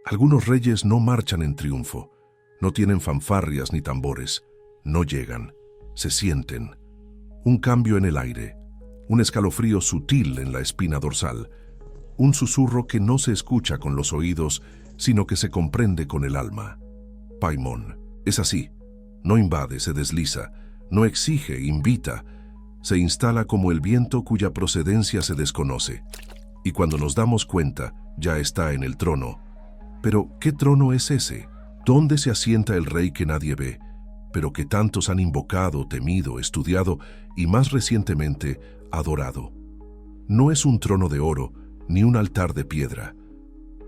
Algunos reyes no marchan en triunfo, no tienen fanfarrias ni tambores, no llegan, se sienten. Un cambio en el aire, un escalofrío sutil en la espina dorsal, un susurro que no se escucha con los oídos, sino que se comprende con el alma. Paimon es así, no invade, se desliza, no exige, invita, se instala como el viento cuya procedencia se desconoce. Y cuando nos damos cuenta, ya está en el trono. Pero, ¿qué trono es ese? ¿Dónde se asienta el rey que nadie ve, pero que tantos han invocado, temido, estudiado y más recientemente adorado? No es un trono de oro, ni un altar de piedra.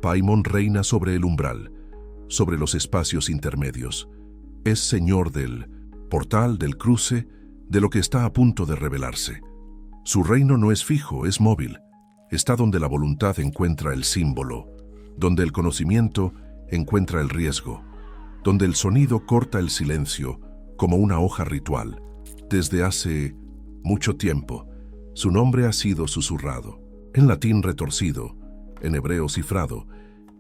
Paimon reina sobre el umbral, sobre los espacios intermedios. Es señor del portal, del cruce, de lo que está a punto de revelarse. Su reino no es fijo, es móvil. Está donde la voluntad encuentra el símbolo, donde el conocimiento encuentra el riesgo, donde el sonido corta el silencio como una hoja ritual. Desde hace mucho tiempo, su nombre ha sido susurrado, en latín retorcido, en hebreo cifrado,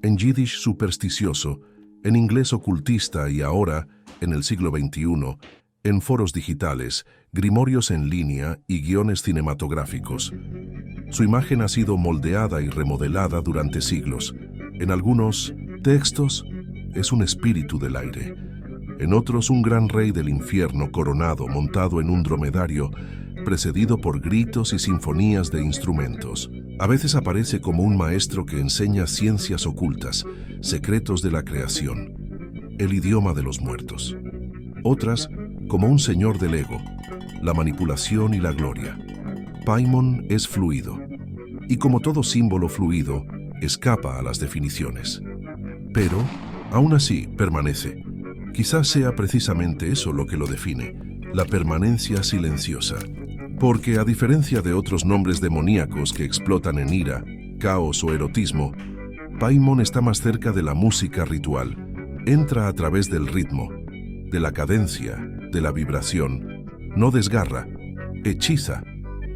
en yiddish supersticioso, en inglés ocultista y ahora, en el siglo XXI, en foros digitales, grimorios en línea y guiones cinematográficos. Su imagen ha sido moldeada y remodelada durante siglos. En algunos textos es un espíritu del aire. En otros un gran rey del infierno coronado, montado en un dromedario, precedido por gritos y sinfonías de instrumentos. A veces aparece como un maestro que enseña ciencias ocultas, secretos de la creación, el idioma de los muertos. Otras, como un señor del ego, la manipulación y la gloria. Paimon es fluido, y como todo símbolo fluido, escapa a las definiciones. Pero, aún así, permanece. Quizás sea precisamente eso lo que lo define, la permanencia silenciosa. Porque, a diferencia de otros nombres demoníacos que explotan en ira, caos o erotismo, Paimon está más cerca de la música ritual. Entra a través del ritmo, de la cadencia, de la vibración. No desgarra, hechiza,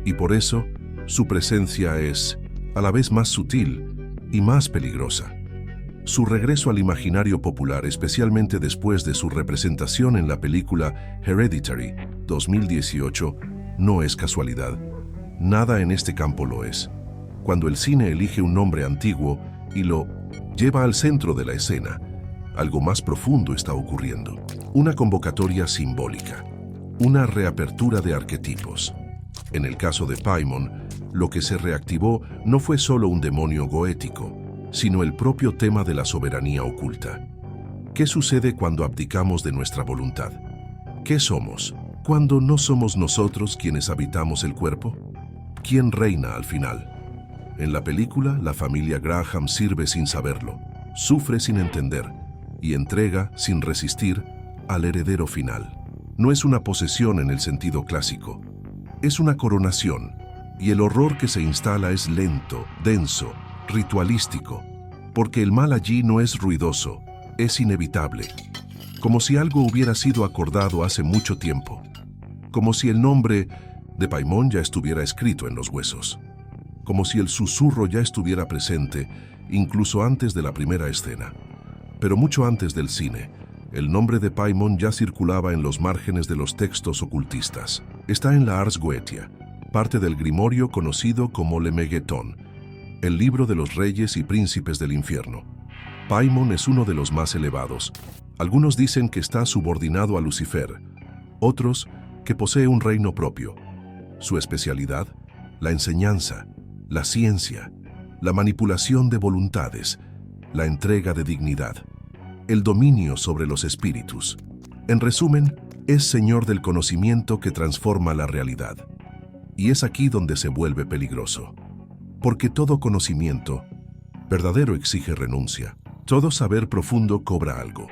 y por eso su presencia es, a la vez, más sutil y más peligrosa. Su regreso al imaginario popular, especialmente después de su representación en la película Hereditary 2018, no es casualidad. Nada en este campo lo es. Cuando el cine elige un nombre antiguo y lo lleva al centro de la escena, algo más profundo está ocurriendo. Una convocatoria simbólica, una reapertura de arquetipos. En el caso de Paimon, lo que se reactivó no fue solo un demonio goético, sino el propio tema de la soberanía oculta. ¿Qué sucede cuando abdicamos de nuestra voluntad? ¿Qué somos cuando no somos nosotros quienes habitamos el cuerpo? ¿Quién reina al final? En la película, la familia Graham sirve sin saberlo, sufre sin entender y entrega, sin resistir, al heredero final. No es una posesión en el sentido clásico, es una coronación, y el horror que se instala es lento, denso, ritualístico, porque el mal allí no es ruidoso, es inevitable, como si algo hubiera sido acordado hace mucho tiempo, como si el nombre de Paimon ya estuviera escrito en los huesos, como si el susurro ya estuviera presente incluso antes de la primera escena. Pero mucho antes del cine, el nombre de Paimon ya circulaba en los márgenes de los textos ocultistas. Está en la Ars Goetia, parte del grimorio conocido como Le Megeton, el libro de los reyes y príncipes del infierno. Paimon es uno de los más elevados. Algunos dicen que está subordinado a Lucifer, otros que posee un reino propio. Su especialidad, la enseñanza, la ciencia, la manipulación de voluntades, la entrega de dignidad, el dominio sobre los espíritus. En resumen, es señor del conocimiento que transforma la realidad. Y es aquí donde se vuelve peligroso. Porque todo conocimiento verdadero exige renuncia. Todo saber profundo cobra algo.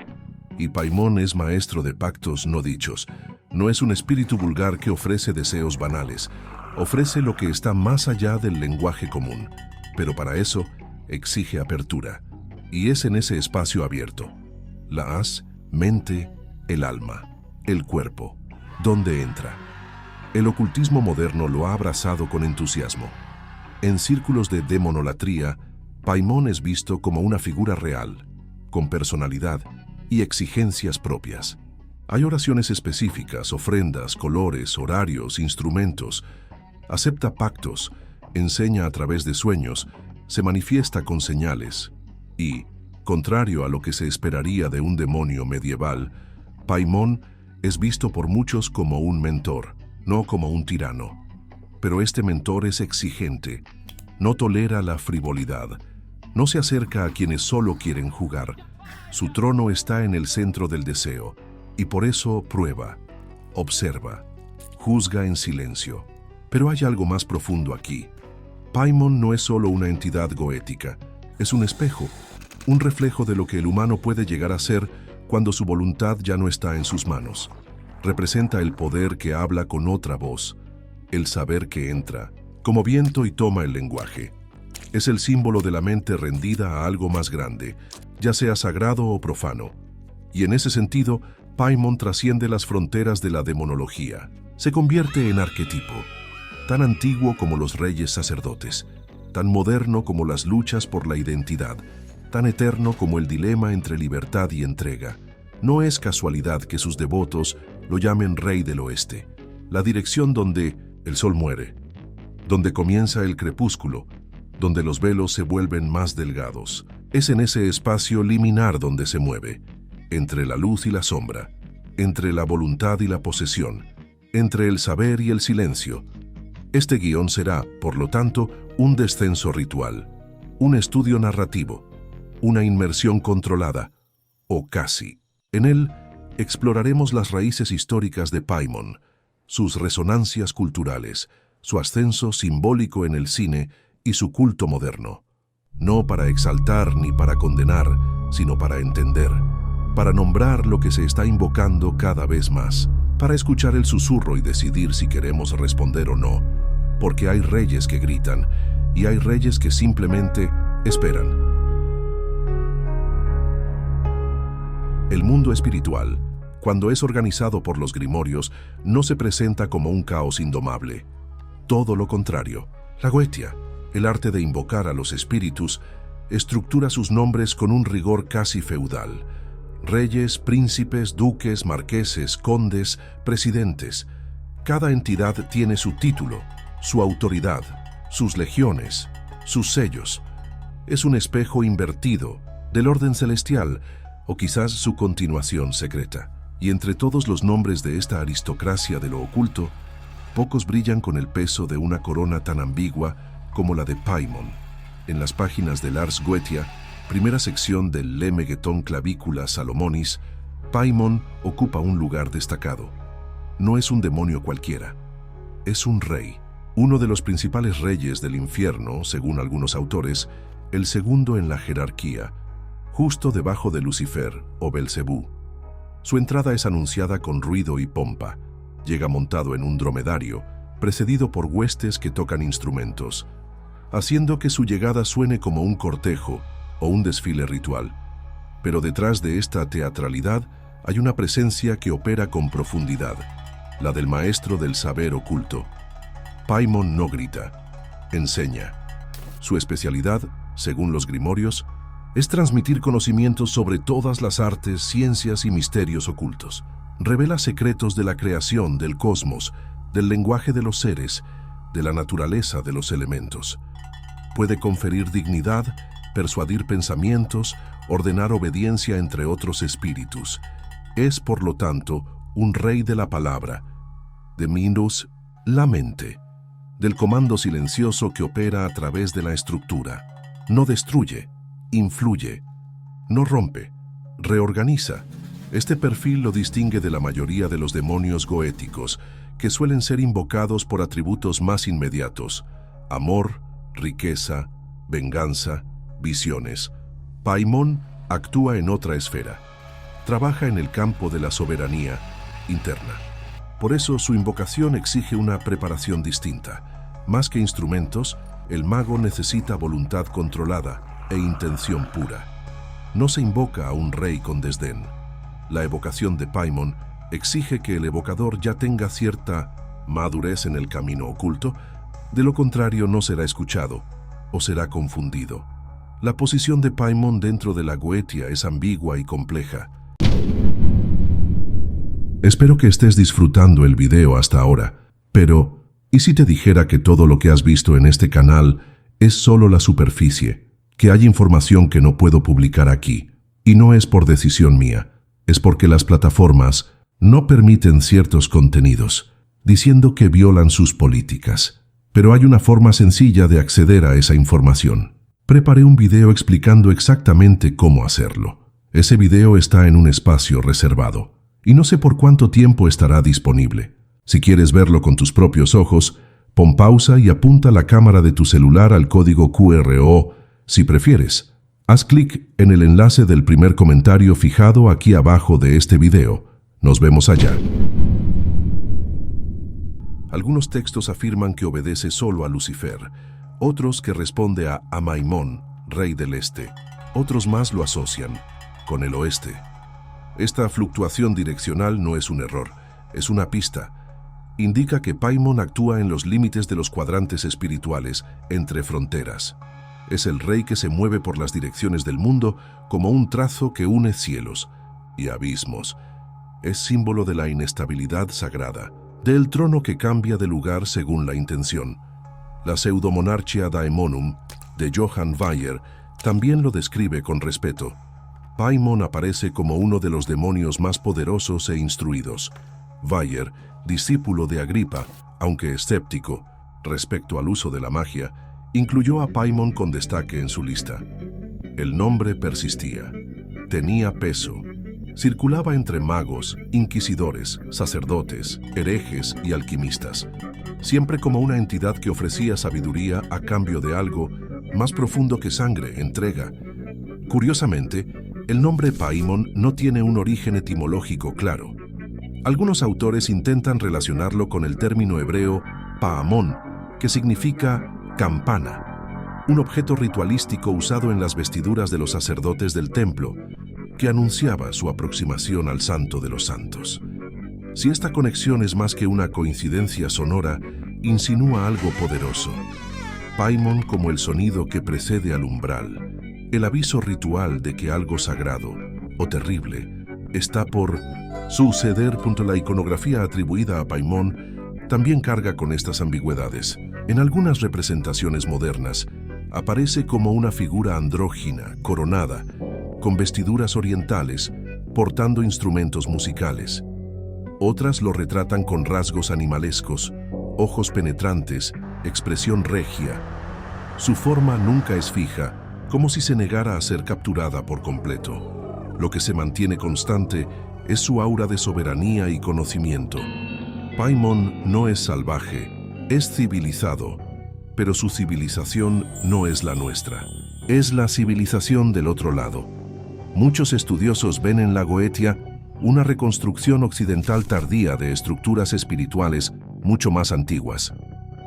Y Paimon es maestro de pactos no dichos. No es un espíritu vulgar que ofrece deseos banales. Ofrece lo que está más allá del lenguaje común. Pero para eso exige apertura. Y es en ese espacio abierto, la haz, mente, el alma, el cuerpo, donde entra. El ocultismo moderno lo ha abrazado con entusiasmo. En círculos de demonolatría, Paimon es visto como una figura real, con personalidad y exigencias propias. Hay oraciones específicas, ofrendas, colores, horarios, instrumentos. Acepta pactos, enseña a través de sueños, se manifiesta con señales. Y, contrario a lo que se esperaría de un demonio medieval, Paimon es visto por muchos como un mentor, no como un tirano. Pero este mentor es exigente, no tolera la frivolidad, no se acerca a quienes solo quieren jugar. Su trono está en el centro del deseo, y por eso prueba, observa, juzga en silencio. Pero hay algo más profundo aquí. Paimon no es solo una entidad goética, es un espejo, un reflejo de lo que el humano puede llegar a ser cuando su voluntad ya no está en sus manos. Representa el poder que habla con otra voz, el saber que entra, como viento y toma el lenguaje. Es el símbolo de la mente rendida a algo más grande, ya sea sagrado o profano. Y en ese sentido, Paimon trasciende las fronteras de la demonología. Se convierte en arquetipo, tan antiguo como los reyes sacerdotes, tan moderno como las luchas por la identidad, tan eterno como el dilema entre libertad y entrega. No es casualidad que sus devotos lo llamen Rey del Oeste, la dirección donde el sol muere, donde comienza el crepúsculo, donde los velos se vuelven más delgados. Es en ese espacio liminar donde se mueve, entre la luz y la sombra, entre la voluntad y la posesión, entre el saber y el silencio. Este guión será, por lo tanto, un descenso ritual, un estudio narrativo, una inmersión controlada, o casi. En él, exploraremos las raíces históricas de Paimon, sus resonancias culturales, su ascenso simbólico en el cine y su culto moderno. No para exaltar ni para condenar, sino para entender, para nombrar lo que se está invocando cada vez más, para escuchar el susurro y decidir si queremos responder o no, porque hay reyes que gritan y hay reyes que simplemente esperan. El mundo espiritual, cuando es organizado por los grimorios, no se presenta como un caos indomable. Todo lo contrario. La Goetia, el arte de invocar a los espíritus, estructura sus nombres con un rigor casi feudal. Reyes, príncipes, duques, marqueses, condes, presidentes. Cada entidad tiene su título, su autoridad, sus legiones, sus sellos. Es un espejo invertido, del orden celestial, o quizás su continuación secreta. Y entre todos los nombres de esta aristocracia de lo oculto, pocos brillan con el peso de una corona tan ambigua como la de Paimon. En las páginas del Ars Goetia, primera sección del Lemegeton Clavicula Salomonis, Paimon ocupa un lugar destacado. No es un demonio cualquiera, es un rey, uno de los principales reyes del infierno, según algunos autores, el segundo en la jerarquía, justo debajo de Lucifer o Belcebú. Su entrada es anunciada con ruido y pompa. Llega montado en un dromedario, precedido por huestes que tocan instrumentos, haciendo que su llegada suene como un cortejo o un desfile ritual. Pero detrás de esta teatralidad hay una presencia que opera con profundidad, la del maestro del saber oculto. Paimon no grita, enseña. Su especialidad, según los grimorios, es transmitir conocimientos sobre todas las artes, ciencias y misterios ocultos. Revela secretos de la creación, del cosmos, del lenguaje de los seres, de la naturaleza de los elementos. Puede conferir dignidad, persuadir pensamientos, ordenar obediencia entre otros espíritus. Es, por lo tanto, un rey de la palabra, de Minus, la mente, del comando silencioso que opera a través de la estructura. No destruye, influye, no rompe, reorganiza. Este perfil lo distingue de la mayoría de los demonios goéticos, que suelen ser invocados por atributos más inmediatos: amor, riqueza, venganza, visiones. Paimon actúa en otra esfera. Trabaja en el campo de la soberanía interna. Por eso su invocación exige una preparación distinta. Más que instrumentos, el mago necesita voluntad controlada e intención pura. No se invoca a un rey con desdén. La evocación de Paimon exige que el evocador ya tenga cierta madurez en el camino oculto, de lo contrario no será escuchado o será confundido. La posición de Paimon dentro de la Goetia es ambigua y compleja. Espero que estés disfrutando el video hasta ahora, pero ¿y si te dijera que todo lo que has visto en este canal es solo la superficie? Que hay información que no puedo publicar aquí, y no es por decisión mía, es porque las plataformas no permiten ciertos contenidos, diciendo que violan sus políticas. Pero hay una forma sencilla de acceder a esa información. Preparé un video explicando exactamente cómo hacerlo. Ese video está en un espacio reservado, y no sé por cuánto tiempo estará disponible. Si quieres verlo con tus propios ojos, pon pausa y apunta la cámara de tu celular al código QR o, si prefieres, haz clic en el enlace del primer comentario fijado aquí abajo de este video. Nos vemos allá. Algunos textos afirman que obedece solo a Lucifer, otros que responde a Amaimón, rey del este. Otros más lo asocian con el oeste. Esta fluctuación direccional no es un error, es una pista. Indica que Paimon actúa en los límites de los cuadrantes espirituales, entre fronteras. Es el rey que se mueve por las direcciones del mundo como un trazo que une cielos y abismos. Es símbolo de la inestabilidad sagrada, del trono que cambia de lugar según la intención. La pseudomonarchia Daemonum, de Johann Weyer, también lo describe con respeto. Paimon aparece como uno de los demonios más poderosos e instruidos. Weyer, discípulo de Agripa, aunque escéptico respecto al uso de la magia, incluyó a Paimon con destaque en su lista. El nombre persistía, tenía peso, circulaba entre magos, inquisidores, sacerdotes, herejes y alquimistas, siempre como una entidad que ofrecía sabiduría a cambio de algo más profundo que sangre, entrega. Curiosamente, el nombre Paimon no tiene un origen etimológico claro. Algunos autores intentan relacionarlo con el término hebreo Paamón, que significa campana, un objeto ritualístico usado en las vestiduras de los sacerdotes del templo, que anunciaba su aproximación al Santo de los Santos. Si esta conexión es más que una coincidencia sonora, insinúa algo poderoso. Paimon como el sonido que precede al umbral, el aviso ritual de que algo sagrado o terrible está por suceder. La iconografía atribuida a Paimon también carga con estas ambigüedades. En algunas representaciones modernas, aparece como una figura andrógina, coronada, con vestiduras orientales, portando instrumentos musicales. Otras lo retratan con rasgos animalescos, ojos penetrantes, expresión regia. Su forma nunca es fija, como si se negara a ser capturada por completo. Lo que se mantiene constante es su aura de soberanía y conocimiento. Paimon no es salvaje, es civilizado, pero su civilización no es la nuestra. Es la civilización del otro lado. Muchos estudiosos ven en la Goetia una reconstrucción occidental tardía de estructuras espirituales mucho más antiguas.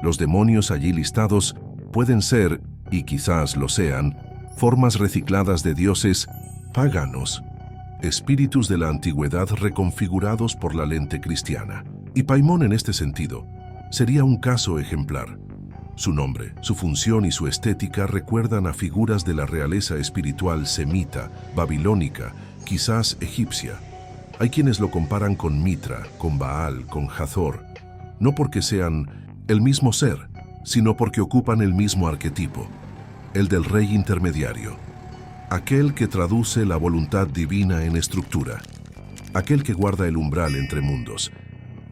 Los demonios allí listados pueden ser, y quizás lo sean, formas recicladas de dioses paganos, espíritus de la antigüedad reconfigurados por la lente cristiana. Y Paimon en este sentido sería un caso ejemplar. Su nombre, su función y su estética recuerdan a figuras de la realeza espiritual semita, babilónica, quizás egipcia. Hay quienes lo comparan con Mitra, con Baal, con Hathor, no porque sean el mismo ser, sino porque ocupan el mismo arquetipo, el del rey intermediario, aquel que traduce la voluntad divina en estructura, aquel que guarda el umbral entre mundos.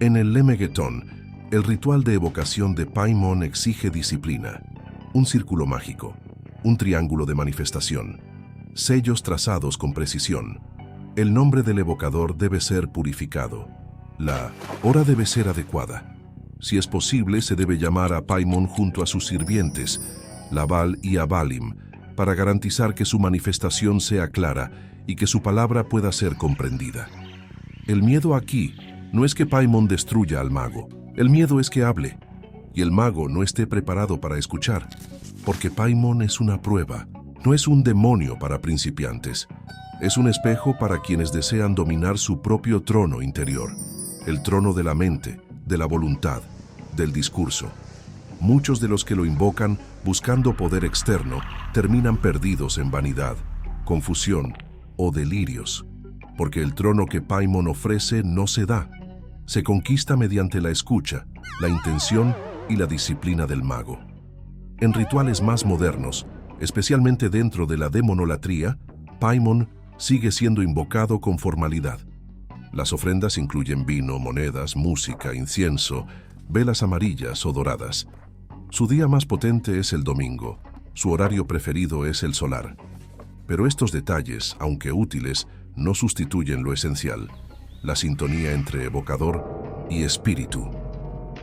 En el Lemegeton, el ritual de evocación de Paimon exige disciplina, un círculo mágico, un triángulo de manifestación, sellos trazados con precisión. El nombre del evocador debe ser purificado. La hora debe ser adecuada. Si es posible, se debe llamar a Paimon junto a sus sirvientes, Labal y Abalim, para garantizar que su manifestación sea clara y que su palabra pueda ser comprendida. El miedo aquí no es que Paimon destruya al mago, el miedo es que hable, y el mago no esté preparado para escuchar, porque Paimon es una prueba, no es un demonio para principiantes, es un espejo para quienes desean dominar su propio trono interior, el trono de la mente, de la voluntad, del discurso. Muchos de los que lo invocan buscando poder externo, terminan perdidos en vanidad, confusión o delirios, porque el trono que Paimon ofrece no se da. Se conquista mediante la escucha, la intención y la disciplina del mago. En rituales más modernos, especialmente dentro de la demonolatría, Paimon sigue siendo invocado con formalidad. Las ofrendas incluyen vino, monedas, música, incienso, velas amarillas o doradas. Su día más potente es el domingo, su horario preferido es el solar. Pero estos detalles, aunque útiles, no sustituyen lo esencial, la sintonía entre evocador y espíritu.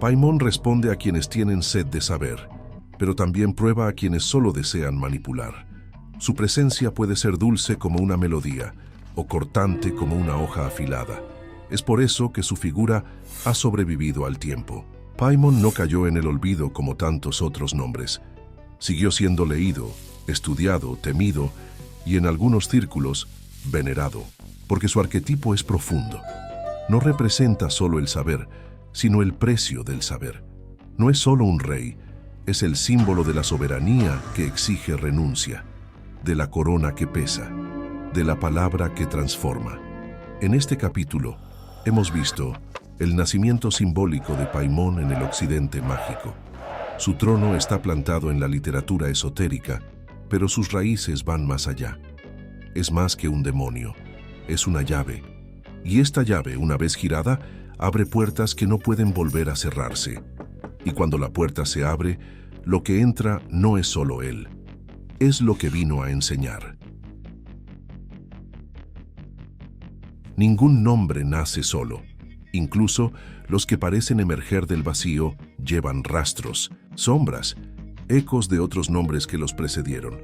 Paimon responde a quienes tienen sed de saber, pero también prueba a quienes solo desean manipular. Su presencia puede ser dulce como una melodía o cortante como una hoja afilada. Es por eso que su figura ha sobrevivido al tiempo. Paimon no cayó en el olvido como tantos otros nombres. Siguió siendo leído, estudiado, temido y en algunos círculos venerado, porque su arquetipo es profundo. No representa solo el saber, sino el precio del saber. No es solo un rey, es el símbolo de la soberanía que exige renuncia, de la corona que pesa, de la palabra que transforma. En este capítulo hemos visto el nacimiento simbólico de Paimon en el occidente mágico. Su trono está plantado en la literatura esotérica, pero sus raíces van más allá. Es más que un demonio, es una llave. Y esta llave, una vez girada, abre puertas que no pueden volver a cerrarse. Y cuando la puerta se abre, lo que entra no es solo él, es lo que vino a enseñar. Ningún nombre nace solo. Incluso los que parecen emerger del vacío llevan rastros, sombras, ecos de otros nombres que los precedieron.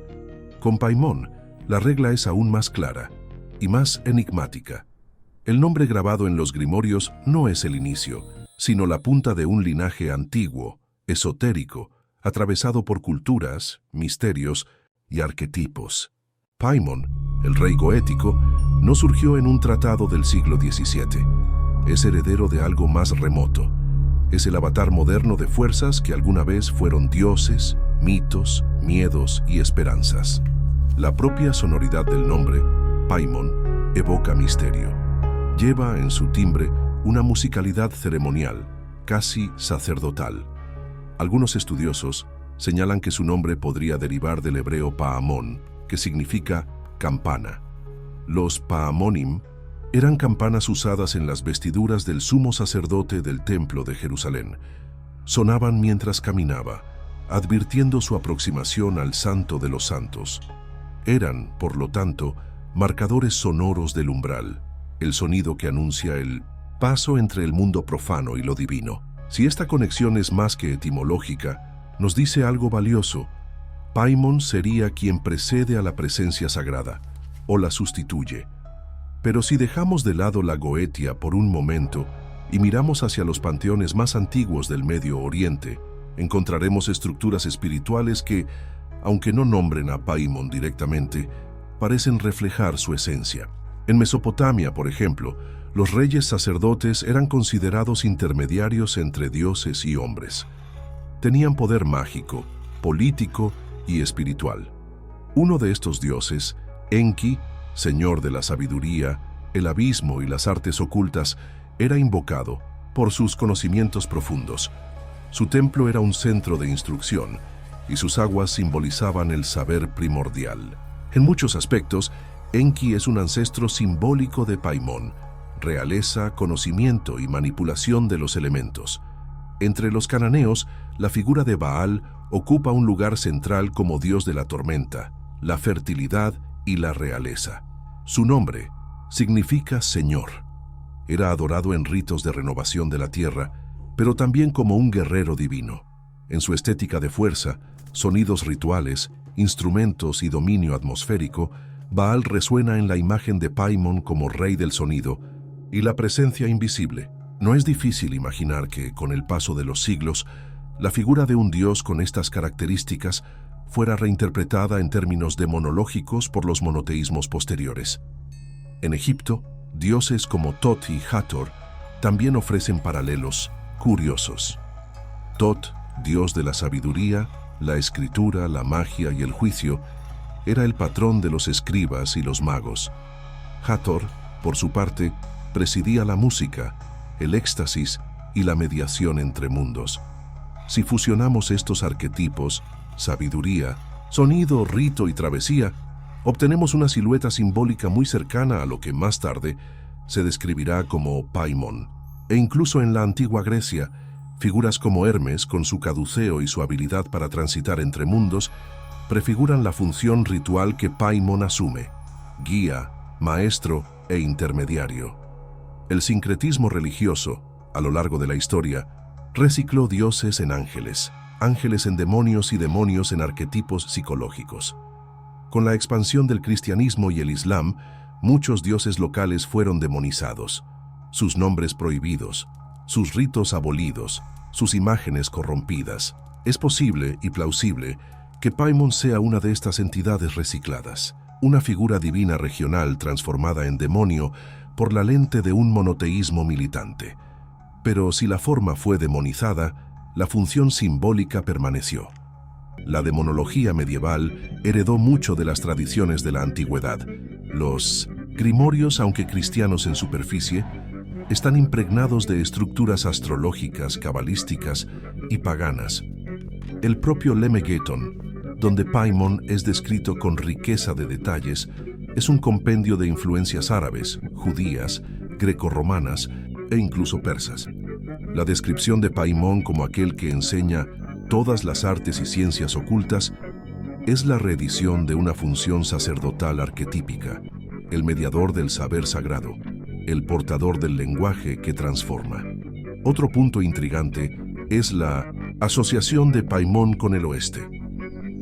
Con Paimon, la regla es aún más clara y más enigmática. El nombre grabado en los grimorios no es el inicio, sino la punta de un linaje antiguo, esotérico, atravesado por culturas, misterios y arquetipos. Paimon, el rey goético, no surgió en un tratado del siglo XVII. Es heredero de algo más remoto. Es el avatar moderno de fuerzas que alguna vez fueron dioses, mitos, miedos y esperanzas. La propia sonoridad del nombre, Paimon, evoca misterio. Lleva en su timbre una musicalidad ceremonial, casi sacerdotal. Algunos estudiosos señalan que su nombre podría derivar del hebreo Paamón, que significa campana. Los Paamonim eran campanas usadas en las vestiduras del sumo sacerdote del Templo de Jerusalén. Sonaban mientras caminaba, advirtiendo su aproximación al Santo de los Santos. Eran, por lo tanto, marcadores sonoros del umbral, el sonido que anuncia el paso entre el mundo profano y lo divino. Si esta conexión es más que etimológica, nos dice algo valioso. Paimon sería quien precede a la presencia sagrada, o la sustituye. Pero si dejamos de lado la Goetia por un momento y miramos hacia los panteones más antiguos del Medio Oriente, encontraremos estructuras espirituales que, aunque no nombren a Paimon directamente, parecen reflejar su esencia. En Mesopotamia, por ejemplo, los reyes sacerdotes eran considerados intermediarios entre dioses y hombres. Tenían poder mágico, político y espiritual. Uno de estos dioses, Enki, señor de la sabiduría, el abismo y las artes ocultas, era invocado por sus conocimientos profundos. Su templo era un centro de instrucción y sus aguas simbolizaban el saber primordial. En muchos aspectos, Enki es un ancestro simbólico de Paimon, realeza, conocimiento y manipulación de los elementos. Entre los cananeos, la figura de Baal ocupa un lugar central como dios de la tormenta, la fertilidad y la realeza. Su nombre significa Señor. Era adorado en ritos de renovación de la tierra, pero también como un guerrero divino. En su estética de fuerza, sonidos rituales, instrumentos y dominio atmosférico, Baal resuena en la imagen de Paimon como rey del sonido y la presencia invisible. No es difícil imaginar que, con el paso de los siglos, la figura de un dios con estas características fuera reinterpretada en términos demonológicos por los monoteísmos posteriores. En Egipto, dioses como Tot y Hathor también ofrecen paralelos curiosos. Tot, dios de la sabiduría, la escritura, la magia y el juicio, era el patrón de los escribas y los magos. Hathor, por su parte, presidía la música, el éxtasis y la mediación entre mundos. Si fusionamos estos arquetipos, sabiduría, sonido, rito y travesía, obtenemos una silueta simbólica muy cercana a lo que más tarde se describirá como Paimon. E incluso en la antigua Grecia, figuras como Hermes, con su caduceo y su habilidad para transitar entre mundos, prefiguran la función ritual que Paimon asume: guía, maestro e intermediario. El sincretismo religioso, a lo largo de la historia, recicló dioses en ángeles, ángeles en demonios y demonios en arquetipos psicológicos. Con la expansión del cristianismo y el islam, muchos dioses locales fueron demonizados, sus nombres prohibidos, sus ritos abolidos, sus imágenes corrompidas. Es posible y plausible que Paimon sea una de estas entidades recicladas, una figura divina regional transformada en demonio por la lente de un monoteísmo militante. Pero si la forma fue demonizada, la función simbólica permaneció. La demonología medieval heredó mucho de las tradiciones de la antigüedad. Los grimorios, aunque cristianos en superficie, están impregnados de estructuras astrológicas, cabalísticas y paganas. El propio Lemegeton, donde Paimon es descrito con riqueza de detalles, es un compendio de influencias árabes, judías, grecorromanas e incluso persas. La descripción de Paimon como aquel que enseña todas las artes y ciencias ocultas es la reedición de una función sacerdotal arquetípica, el mediador del saber sagrado, el portador del lenguaje que transforma. Otro punto intrigante es la asociación de Paimon con el oeste.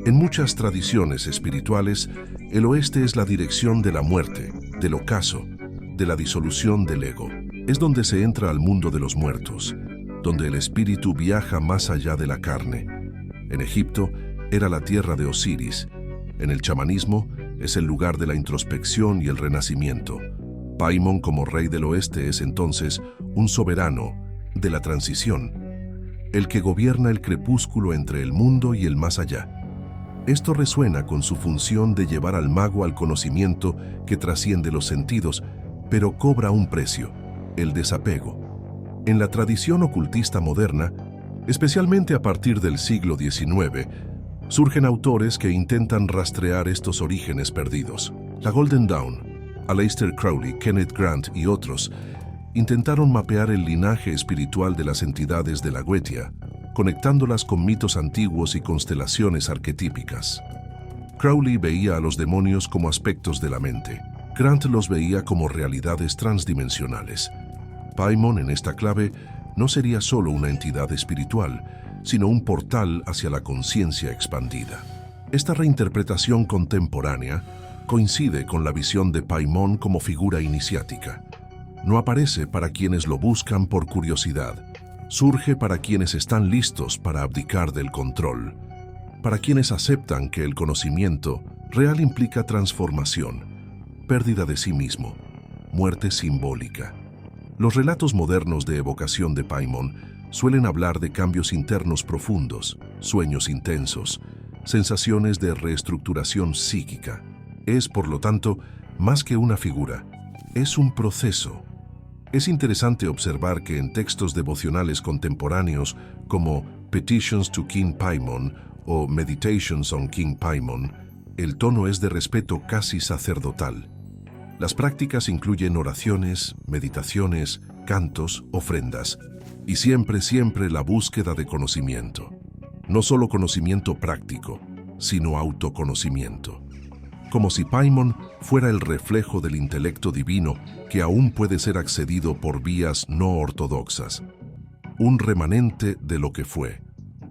En muchas tradiciones espirituales, el oeste es la dirección de la muerte, del ocaso, de la disolución del ego. Es donde se entra al mundo de los muertos, donde el espíritu viaja más allá de la carne. En Egipto era la tierra de Osiris. En el chamanismo es el lugar de la introspección y el renacimiento. Paimon como rey del oeste es entonces un soberano de la transición, el que gobierna el crepúsculo entre el mundo y el más allá. Esto resuena con su función de llevar al mago al conocimiento que trasciende los sentidos, pero cobra un precio: el desapego. En la tradición ocultista moderna, especialmente a partir del siglo XIX, surgen autores que intentan rastrear estos orígenes perdidos. La Golden Dawn, Aleister Crowley, Kenneth Grant y otros intentaron mapear el linaje espiritual de las entidades de la Goetia, conectándolas con mitos antiguos y constelaciones arquetípicas. Crowley veía a los demonios como aspectos de la mente. Grant los veía como realidades transdimensionales. Paimon, en esta clave, no sería solo una entidad espiritual, sino un portal hacia la conciencia expandida. Esta reinterpretación contemporánea coincide con la visión de Paimon como figura iniciática. No aparece para quienes lo buscan por curiosidad. Surge para quienes están listos para abdicar del control, para quienes aceptan que el conocimiento real implica transformación, pérdida de sí mismo, muerte simbólica. Los relatos modernos de evocación de Paimon suelen hablar de cambios internos profundos, sueños intensos, sensaciones de reestructuración psíquica. Es, por lo tanto, más que una figura, es un proceso. Es interesante observar que en textos devocionales contemporáneos como Petitions to King Paimon o Meditations on King Paimon, el tono es de respeto casi sacerdotal. Las prácticas incluyen oraciones, meditaciones, cantos, ofrendas, y siempre la búsqueda de conocimiento. No solo conocimiento práctico, sino autoconocimiento. Como si Paimon fuera el reflejo del intelecto divino que aún puede ser accedido por vías no ortodoxas. Un remanente de lo que fue,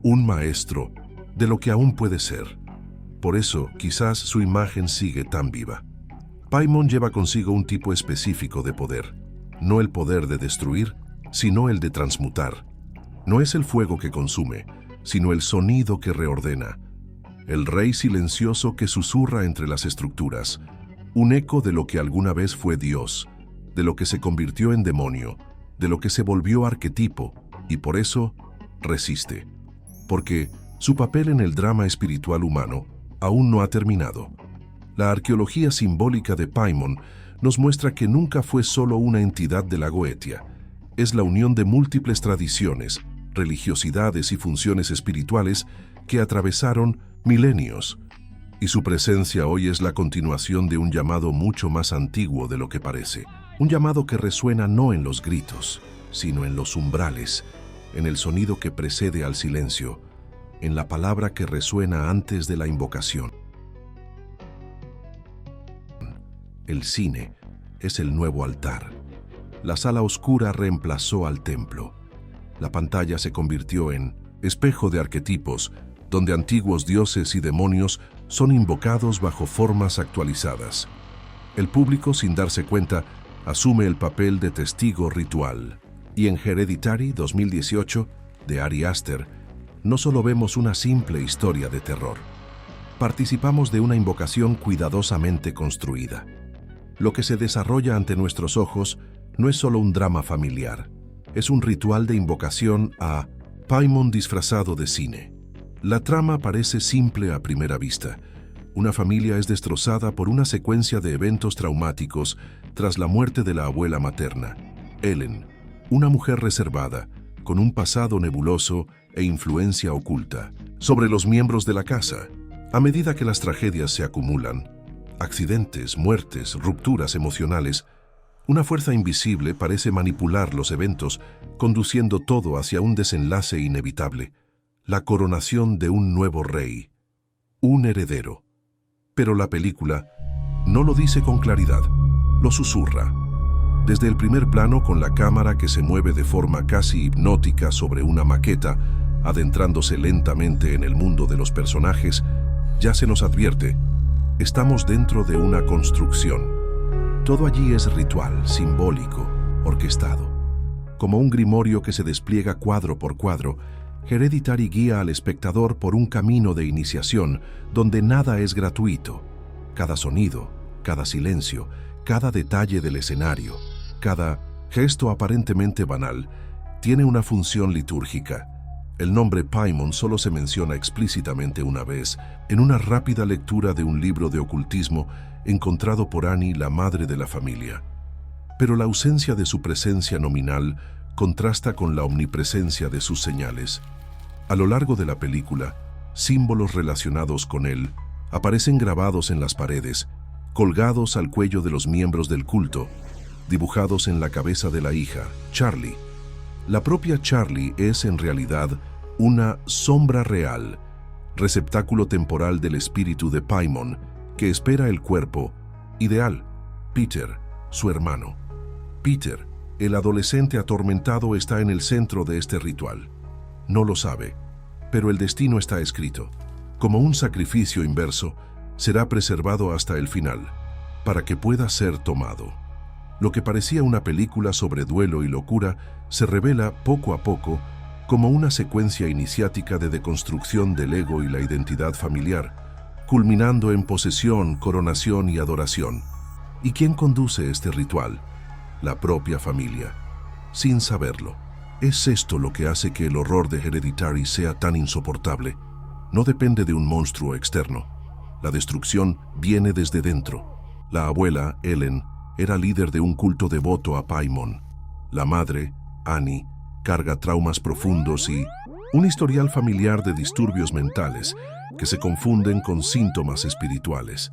un maestro de lo que aún puede ser. Por eso, quizás su imagen sigue tan viva. Paimon lleva consigo un tipo específico de poder, no el poder de destruir, sino el de transmutar. No es el fuego que consume, sino el sonido que reordena. El rey silencioso que susurra entre las estructuras, un eco de lo que alguna vez fue Dios, de lo que se convirtió en demonio, de lo que se volvió arquetipo, y por eso resiste. Porque Su papel en el drama espiritual humano aún no ha terminado. La arqueología simbólica de Paimon nos muestra que nunca fue solo una entidad de la Goetia. Es la unión de múltiples tradiciones, religiosidades y funciones espirituales que atravesaron milenios. Y su presencia hoy es la continuación de un llamado mucho más antiguo de lo que parece. Un llamado que resuena no en los gritos, sino en los umbrales, en el sonido que precede al silencio, en la palabra que resuena antes de la invocación. El cine es el nuevo altar. La sala oscura reemplazó al templo. La pantalla se convirtió en espejo de arquetipos, donde antiguos dioses y demonios son invocados bajo formas actualizadas. El público, sin darse cuenta, asume el papel de testigo ritual. Y en Hereditary 2018, de Ari Aster, no solo vemos una simple historia de terror. Participamos de una invocación cuidadosamente construida. Lo que se desarrolla ante nuestros ojos no es solo un drama familiar, es un ritual de invocación a Paimon disfrazado de cine. La trama parece simple a primera vista. Una familia es destrozada por una secuencia de eventos traumáticos tras la muerte de la abuela materna, Ellen, una mujer reservada, con un pasado nebuloso e influencia oculta sobre los miembros de la casa. A medida que las tragedias se acumulan, accidentes, muertes, rupturas emocionales, una fuerza invisible parece manipular los eventos, conduciendo todo hacia un desenlace inevitable, la coronación de un nuevo rey, un heredero. Pero la película no lo dice con claridad, lo susurra. Desde el primer plano, con la cámara que se mueve de forma casi hipnótica sobre una maqueta, adentrándose lentamente en el mundo de los personajes, ya se nos advierte: estamos dentro de una construcción. Todo allí es ritual, simbólico, orquestado. Como un grimorio que se despliega cuadro por cuadro, Hereditary guía al espectador por un camino de iniciación donde nada es gratuito. Cada sonido, cada silencio, cada detalle del escenario, cada gesto aparentemente banal, tiene una función litúrgica. El nombre Paimon solo se menciona explícitamente una vez, en una rápida lectura de un libro de ocultismo encontrado por Annie, la madre de la familia. Pero la ausencia de su presencia nominal contrasta con la omnipresencia de sus señales. A lo largo de la película, símbolos relacionados con él aparecen grabados en las paredes, colgados al cuello de los miembros del culto, dibujados en la cabeza de la hija, Charlie. La propia Charlie es, en realidad, una sombra real, receptáculo temporal del espíritu de Paimon, que espera el cuerpo ideal, Peter, su hermano. Peter, el adolescente atormentado, está en el centro de este ritual. No lo sabe, pero el destino está escrito. Como un sacrificio inverso, será preservado hasta el final, para que pueda ser tomado. Lo que parecía una película sobre duelo y locura se revela poco a poco como una secuencia iniciática de deconstrucción del ego y la identidad familiar, culminando en posesión, coronación y adoración. ¿Y quién conduce este ritual? La propia familia, sin saberlo. ¿Es esto lo que hace que el horror de Hereditary sea tan insoportable? No depende de un monstruo externo. La destrucción viene desde dentro. La abuela, Ellen, era líder de un culto devoto a Paimon. La madre, Annie, carga traumas profundos y un historial familiar de disturbios mentales que se confunden con síntomas espirituales.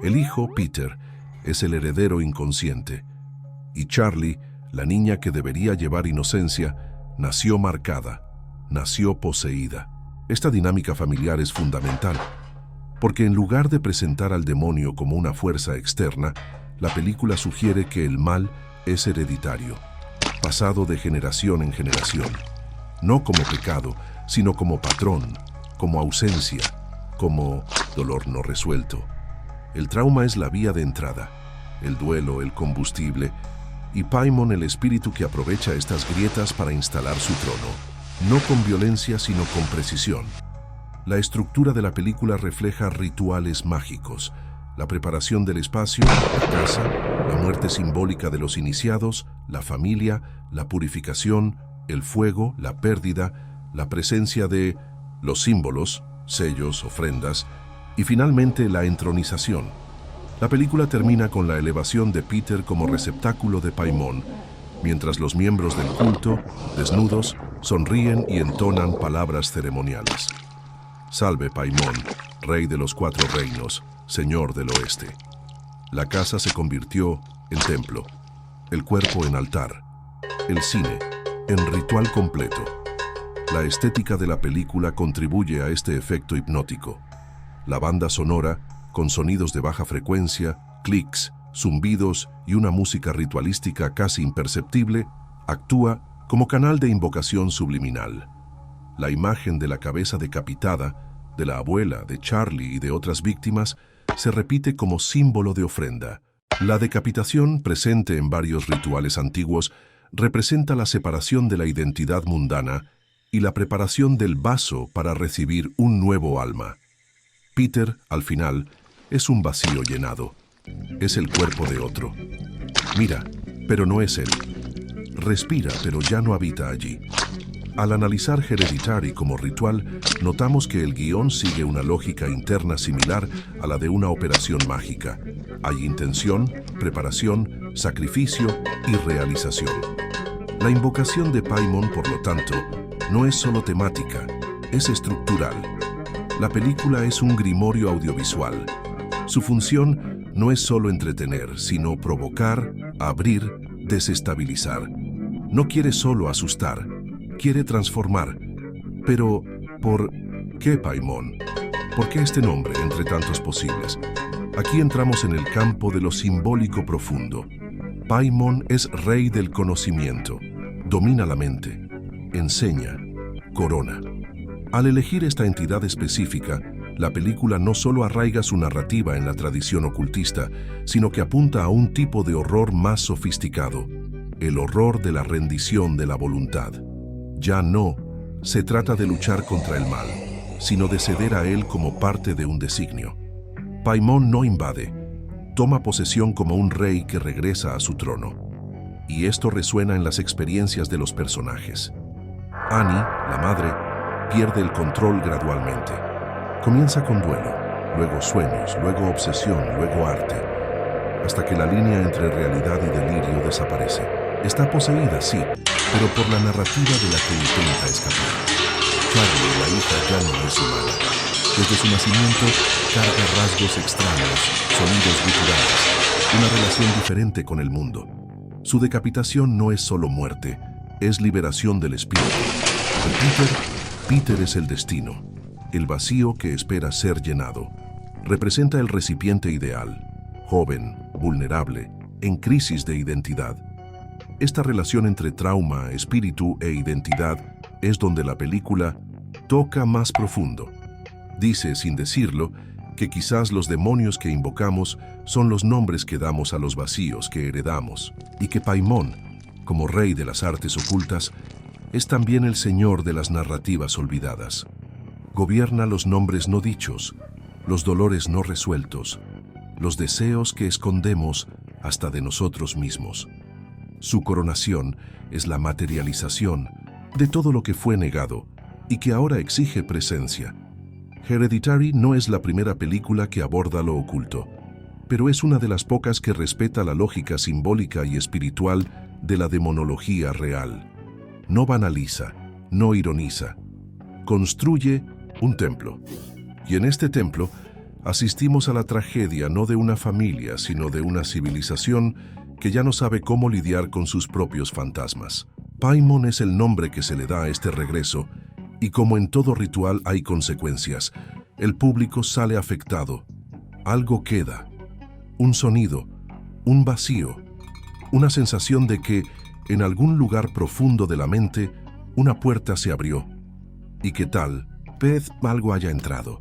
El hijo, Peter, es el heredero inconsciente. Y Charlie, la niña que debería llevar inocencia, nació marcada, nació poseída. Esta dinámica familiar es fundamental, porque en lugar de presentar al demonio como una fuerza externa, la película sugiere que el mal es hereditario, pasado de generación en generación, no como pecado, sino como patrón, como ausencia, como dolor no resuelto. El trauma es la vía de entrada, el duelo, el combustible, y Paimon el espíritu que aprovecha estas grietas para instalar su trono, no con violencia sino con precisión. La estructura de la película refleja rituales mágicos, la preparación del espacio, la casa, la muerte simbólica de los iniciados, la familia, la purificación, el fuego, la pérdida, la presencia de los símbolos, sellos, ofrendas, y finalmente la entronización. La película termina con la elevación de Peter como receptáculo de Paimon, mientras los miembros del culto, desnudos, sonríen y entonan palabras ceremoniales. Salve Paimon, rey de los 4 reinos, señor del oeste. La casa se convirtió en templo, el cuerpo en altar, el cine en ritual completo. La estética de la película contribuye a este efecto hipnótico. La banda sonora, con sonidos de baja frecuencia, clics, zumbidos y una música ritualística casi imperceptible, actúa como canal de invocación subliminal. La imagen de la cabeza decapitada, de la abuela, de Charlie y de otras víctimas, se repite como símbolo de ofrenda. La decapitación, presente en varios rituales antiguos, representa la separación de la identidad mundana y la preparación del vaso para recibir un nuevo alma. Peter, al final, es un vacío llenado. Es el cuerpo de otro. Mira, pero no es él. Respira, pero ya no habita allí. Al analizar Hereditary como ritual, notamos que el guión sigue una lógica interna similar a la de una operación mágica. Hay intención, preparación, sacrificio y realización. La invocación de Paimon, por lo tanto, no es solo temática, es estructural. La película es un grimorio audiovisual. Su función no es solo entretener, sino provocar, abrir, desestabilizar. No quiere solo asustar, quiere transformar. Pero, ¿por qué Paimon? ¿Por qué este nombre entre tantos posibles? Aquí entramos en el campo de lo simbólico profundo. Paimon es rey del conocimiento, domina la mente, enseña, corona. Al elegir esta entidad específica, la película no solo arraiga su narrativa en la tradición ocultista, sino que apunta a un tipo de horror más sofisticado, el horror de la rendición de la voluntad. Ya no se trata de luchar contra el mal, sino de ceder a él como parte de un designio. Paimon no invade, toma posesión como un rey que regresa a su trono. Y esto resuena en las experiencias de los personajes. Annie, la madre, pierde el control gradualmente. Comienza con duelo, luego sueños, luego obsesión, luego arte, hasta que la línea entre realidad y delirio desaparece. Está poseída, sí, pero por la narrativa de la que intenta escapar. Charlie, la hija, ya no es humana. Desde su nacimiento, carga rasgos extraños, sonidos guturales, una relación diferente con el mundo. Su decapitación no es solo muerte, es liberación del espíritu. Peter es el destino, el vacío que espera ser llenado. Representa el recipiente ideal, joven, vulnerable, en crisis de identidad. Esta relación entre trauma, espíritu e identidad es donde la película toca más profundo. Dice, sin decirlo, que quizás los demonios que invocamos son los nombres que damos a los vacíos que heredamos, y que Paimon, como rey de las artes ocultas, es también el señor de las narrativas olvidadas. Gobierna los nombres no dichos, los dolores no resueltos, los deseos que escondemos hasta de nosotros mismos. Su coronación es la materialización de todo lo que fue negado y que ahora exige presencia. Hereditary no es la primera película que aborda lo oculto, pero es una de las pocas que respeta la lógica simbólica y espiritual de la demonología real. No banaliza, no ironiza, construye un templo. Y en este templo asistimos a la tragedia no de una familia, sino de una civilización que ya no sabe cómo lidiar con sus propios fantasmas. Paimon es el nombre que se le da a este regreso, y como en todo ritual hay consecuencias, el público sale afectado. Algo queda, un sonido, un vacío, una sensación de que, en algún lugar profundo de la mente, una puerta se abrió. Y que tal vez algo haya entrado.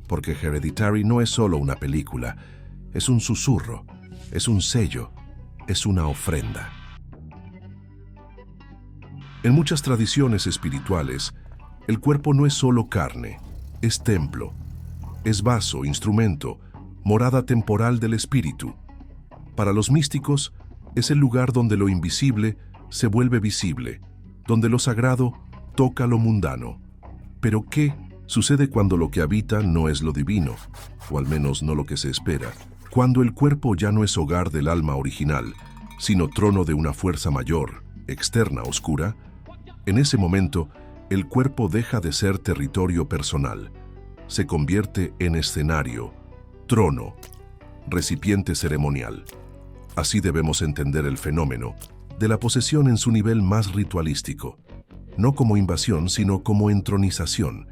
Porque Hereditary no es solo una película, es un susurro, es un sello, es una ofrenda. En muchas tradiciones espirituales, el cuerpo no es solo carne, es templo, es vaso, instrumento, morada temporal del espíritu. Para los místicos, es el lugar donde lo invisible se vuelve visible, donde lo sagrado toca lo mundano. Pero ¿qué Sucede cuando lo que habita no es lo divino, o al menos no lo que se espera, cuando el cuerpo ya no es hogar del alma original, sino trono de una fuerza mayor, externa, oscura. En ese momento, el cuerpo deja de ser territorio personal, se convierte en escenario, trono, recipiente ceremonial. Así debemos entender el fenómeno de la posesión en su nivel más ritualístico, no como invasión, sino como entronización.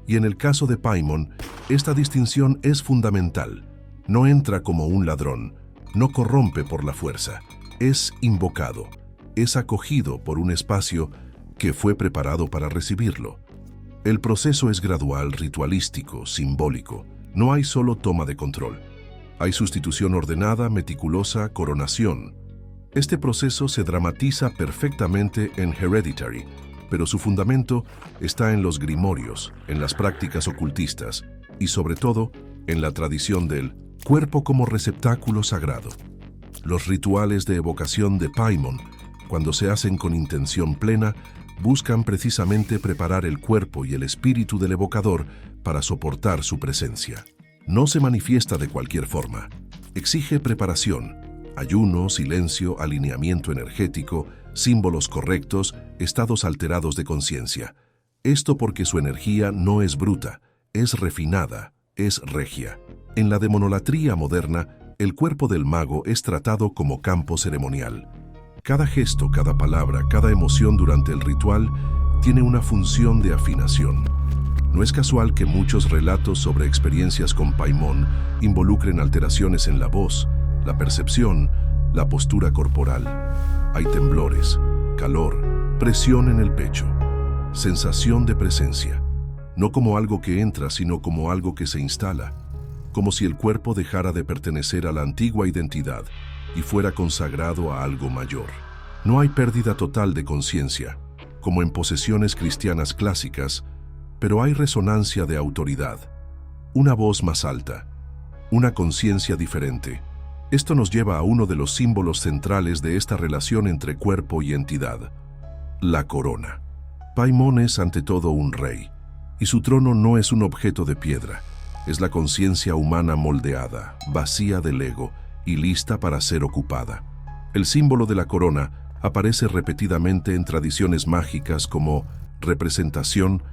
Y en el caso de Paimon, esta distinción es fundamental. No entra como un ladrón, no corrompe por la fuerza, es invocado, es acogido por un espacio que fue preparado para recibirlo. El proceso es gradual, ritualístico, simbólico. No hay solo toma de control. Hay sustitución ordenada, meticulosa, coronación. Este proceso se dramatiza perfectamente en Hereditary, pero su fundamento está en los grimorios, en las prácticas ocultistas y sobre todo en la tradición del cuerpo como receptáculo sagrado. Los rituales de evocación de Paimon, cuando se hacen con intención plena, buscan precisamente preparar el cuerpo y el espíritu del evocador para soportar su presencia. No se manifiesta de cualquier forma. Exige preparación, ayuno, silencio, alineamiento energético, símbolos correctos, estados alterados de conciencia. Esto porque su energía no es bruta, es refinada, es regia. En la demonolatría moderna, el cuerpo del mago es tratado como campo ceremonial. Cada gesto, cada palabra, cada emoción durante el ritual tiene una función de afinación. No es casual que muchos relatos sobre experiencias con Paimon involucren alteraciones en la voz, la percepción, la postura corporal. Hay temblores, calor, presión en el pecho, sensación de presencia, no como algo que entra, sino como algo que se instala, como si el cuerpo dejara de pertenecer a la antigua identidad y fuera consagrado a algo mayor. No hay pérdida total de conciencia, como en posesiones cristianas clásicas, pero hay resonancia de autoridad, una voz más alta, una conciencia diferente. Esto nos lleva a uno de los símbolos centrales de esta relación entre cuerpo y entidad, la corona. Paimon es ante todo un rey, y su trono no es un objeto de piedra, es la conciencia humana moldeada, vacía del ego y lista para ser ocupada. El símbolo de la corona aparece repetidamente en tradiciones mágicas como representación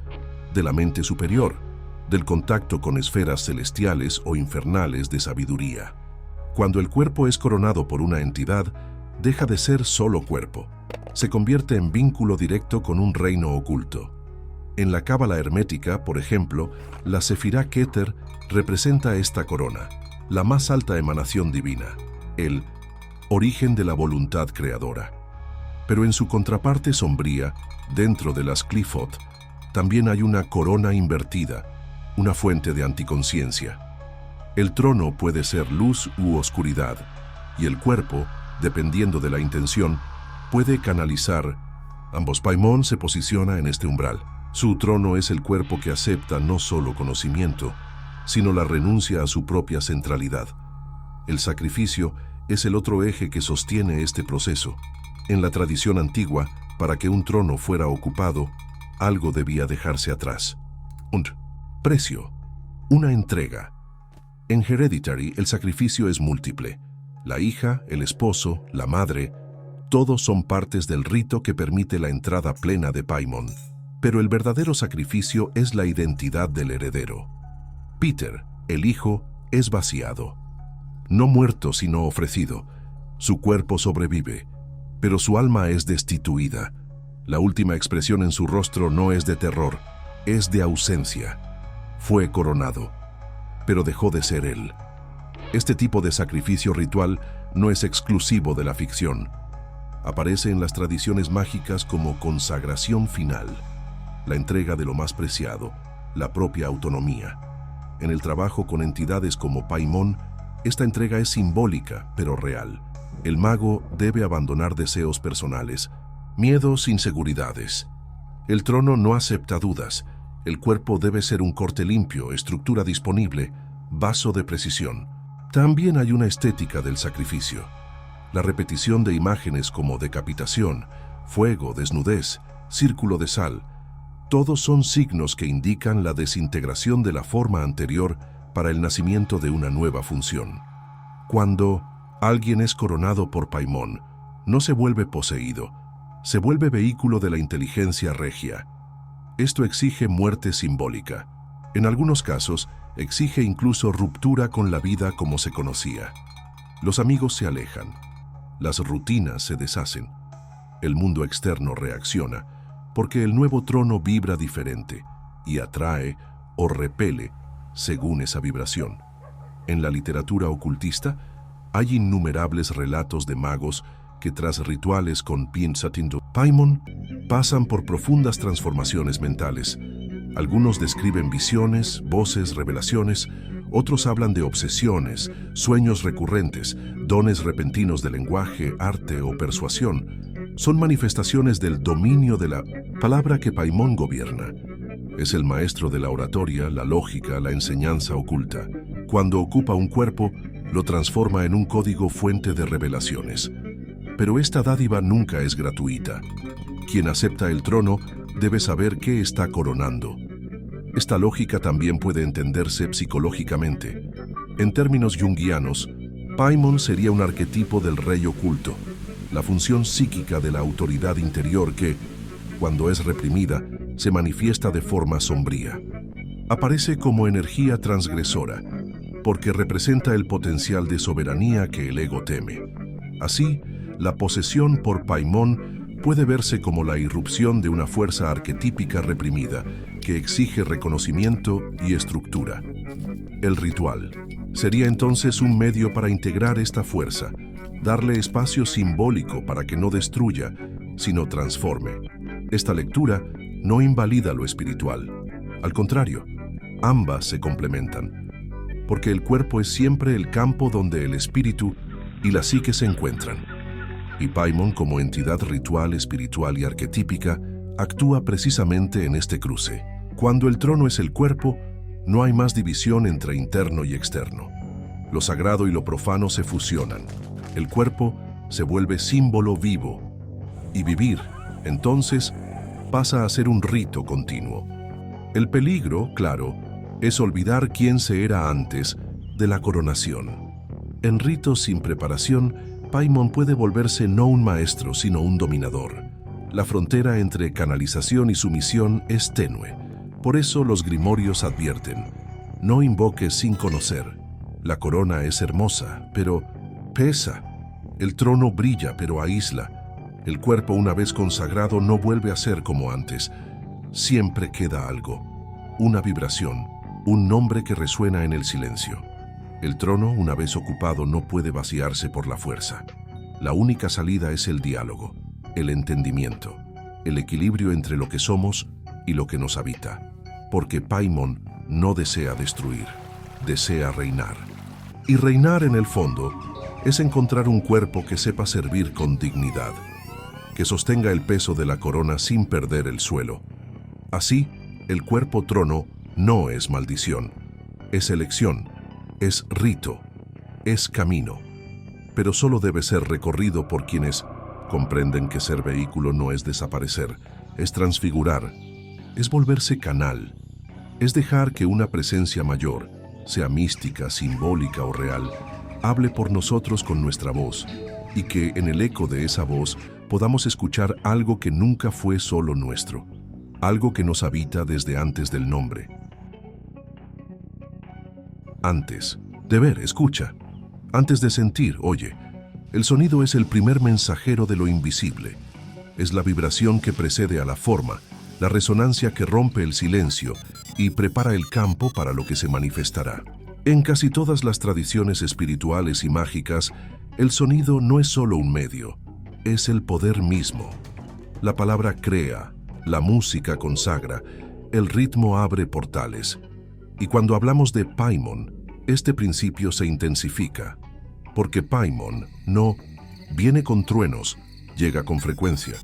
de la mente superior, del contacto con esferas celestiales o infernales de sabiduría. Cuando el cuerpo es coronado por una entidad, deja de ser solo cuerpo. Se convierte en vínculo directo con un reino oculto. En la cábala hermética, por ejemplo, la Sefirá Keter representa esta corona, la más alta emanación divina, el origen de la voluntad creadora. Pero en su contraparte sombría, dentro de las Qliphoth, también hay una corona invertida, una fuente de anticonciencia. El trono puede ser luz u oscuridad, y el cuerpo, dependiendo de la intención, puede canalizar. Ambos. Paimon se posiciona en este umbral. Su trono es el cuerpo que acepta no solo conocimiento, sino la renuncia a su propia centralidad. El sacrificio es el otro eje que sostiene este proceso. En la tradición antigua, para que un trono fuera ocupado, algo debía dejarse atrás. Un precio, una entrega. En Hereditary, el sacrificio es múltiple. La hija, el esposo, la madre, todos son partes del rito que permite la entrada plena de Paimon. Pero el verdadero sacrificio es la identidad del heredero. Peter, el hijo, es vaciado. No muerto, sino ofrecido. Su cuerpo sobrevive, pero su alma es destituida. La última expresión en su rostro no es de terror, es de ausencia. Fue coronado, pero dejó de ser él. Este tipo de sacrificio ritual no es exclusivo de la ficción. Aparece en las tradiciones mágicas como consagración final, la entrega de lo más preciado, la propia autonomía. En el trabajo con entidades como Paimon, esta entrega es simbólica, pero real. El mago debe abandonar deseos personales, miedos, inseguridades. El trono no acepta dudas. El cuerpo debe ser un corte limpio, estructura disponible, vaso de precisión. También hay una estética del sacrificio. La repetición de imágenes como decapitación, fuego, desnudez, círculo de sal, Todos son signos que indican la desintegración de la forma anterior para el nacimiento de una nueva función. Cuando alguien es coronado por Paimon, no se vuelve poseído, se vuelve vehículo de la inteligencia regia. Esto exige muerte simbólica. En algunos casos, exige incluso ruptura con la vida como se conocía. Los amigos se alejan, las rutinas se deshacen, el mundo externo reacciona, porque el nuevo trono vibra diferente y atrae o repele según esa vibración. En la literatura ocultista hay innumerables relatos de magos que tras rituales con Paimon pasan por profundas transformaciones mentales. Algunos describen visiones, voces, revelaciones, otros hablan de obsesiones, sueños recurrentes, dones repentinos de lenguaje, arte o persuasión. Son manifestaciones del dominio de la palabra que Paimon gobierna. Es el maestro de la oratoria, la lógica, la enseñanza oculta. Cuando ocupa un cuerpo, lo transforma en un código fuente de revelaciones. Pero esta dádiva nunca es gratuita. Quien acepta el trono debe saber qué está coronando. Esta lógica también puede entenderse psicológicamente. En términos junguianos, Paimon sería un arquetipo del rey oculto, la función psíquica de la autoridad interior que, cuando es reprimida, se manifiesta de forma sombría. Aparece como energía transgresora, porque representa el potencial de soberanía que el ego teme. Así, la posesión por Paimon puede verse como la irrupción de una fuerza arquetípica reprimida que exige reconocimiento y estructura. El ritual sería entonces un medio para integrar esta fuerza, darle espacio simbólico para que no destruya, sino transforme. Esta lectura no invalida lo espiritual. Al contrario, ambas se complementan, porque el cuerpo es siempre el campo donde el espíritu y la psique se encuentran. Y Paimon, como entidad ritual, espiritual y arquetípica, actúa precisamente en este cruce. Cuando el trono es el cuerpo, no hay más división entre interno y externo. Lo sagrado y lo profano se fusionan. El cuerpo se vuelve símbolo vivo. Y vivir, entonces, pasa a ser un rito continuo. El peligro, claro, es olvidar quién se era antes de la coronación. En ritos sin preparación, Paimon puede volverse no un maestro, sino un dominador. La frontera entre canalización y sumisión es tenue. Por eso los grimorios advierten: no invoques sin conocer. La corona es hermosa, pero pesa. El trono brilla, pero aísla. El cuerpo, una vez consagrado, no vuelve a ser como antes. Siempre queda algo, una vibración, un nombre que resuena en el silencio. El trono, una vez ocupado, no puede vaciarse por la fuerza. La única salida es el diálogo, el entendimiento, el equilibrio entre lo que somos y lo que nos habita. Porque Paimon no desea destruir, desea reinar. Y reinar, en el fondo, es encontrar un cuerpo que sepa servir con dignidad, que sostenga el peso de la corona sin perder el suelo. Así, el cuerpo trono no es maldición, es elección, es rito, es camino, pero solo debe ser recorrido por quienes comprenden que ser vehículo no es desaparecer, es transfigurar, es volverse canal, es dejar que una presencia mayor, sea mística, simbólica o real, hable por nosotros con nuestra voz, y que en el eco de esa voz podamos escuchar algo que nunca fue solo nuestro, algo que nos habita desde antes del nombre. Antes de ver, escucha. Antes de sentir, oye. El sonido es el primer mensajero de lo invisible. Es la vibración que precede a la forma, la resonancia que rompe el silencio y prepara el campo para lo que se manifestará. En casi todas las tradiciones espirituales y mágicas, el sonido no es solo un medio, es el poder mismo. La palabra crea, la música consagra, el ritmo abre portales. Y cuando hablamos de Paimon, este principio se intensifica, porque Paimon no viene con truenos, llega con frecuencia.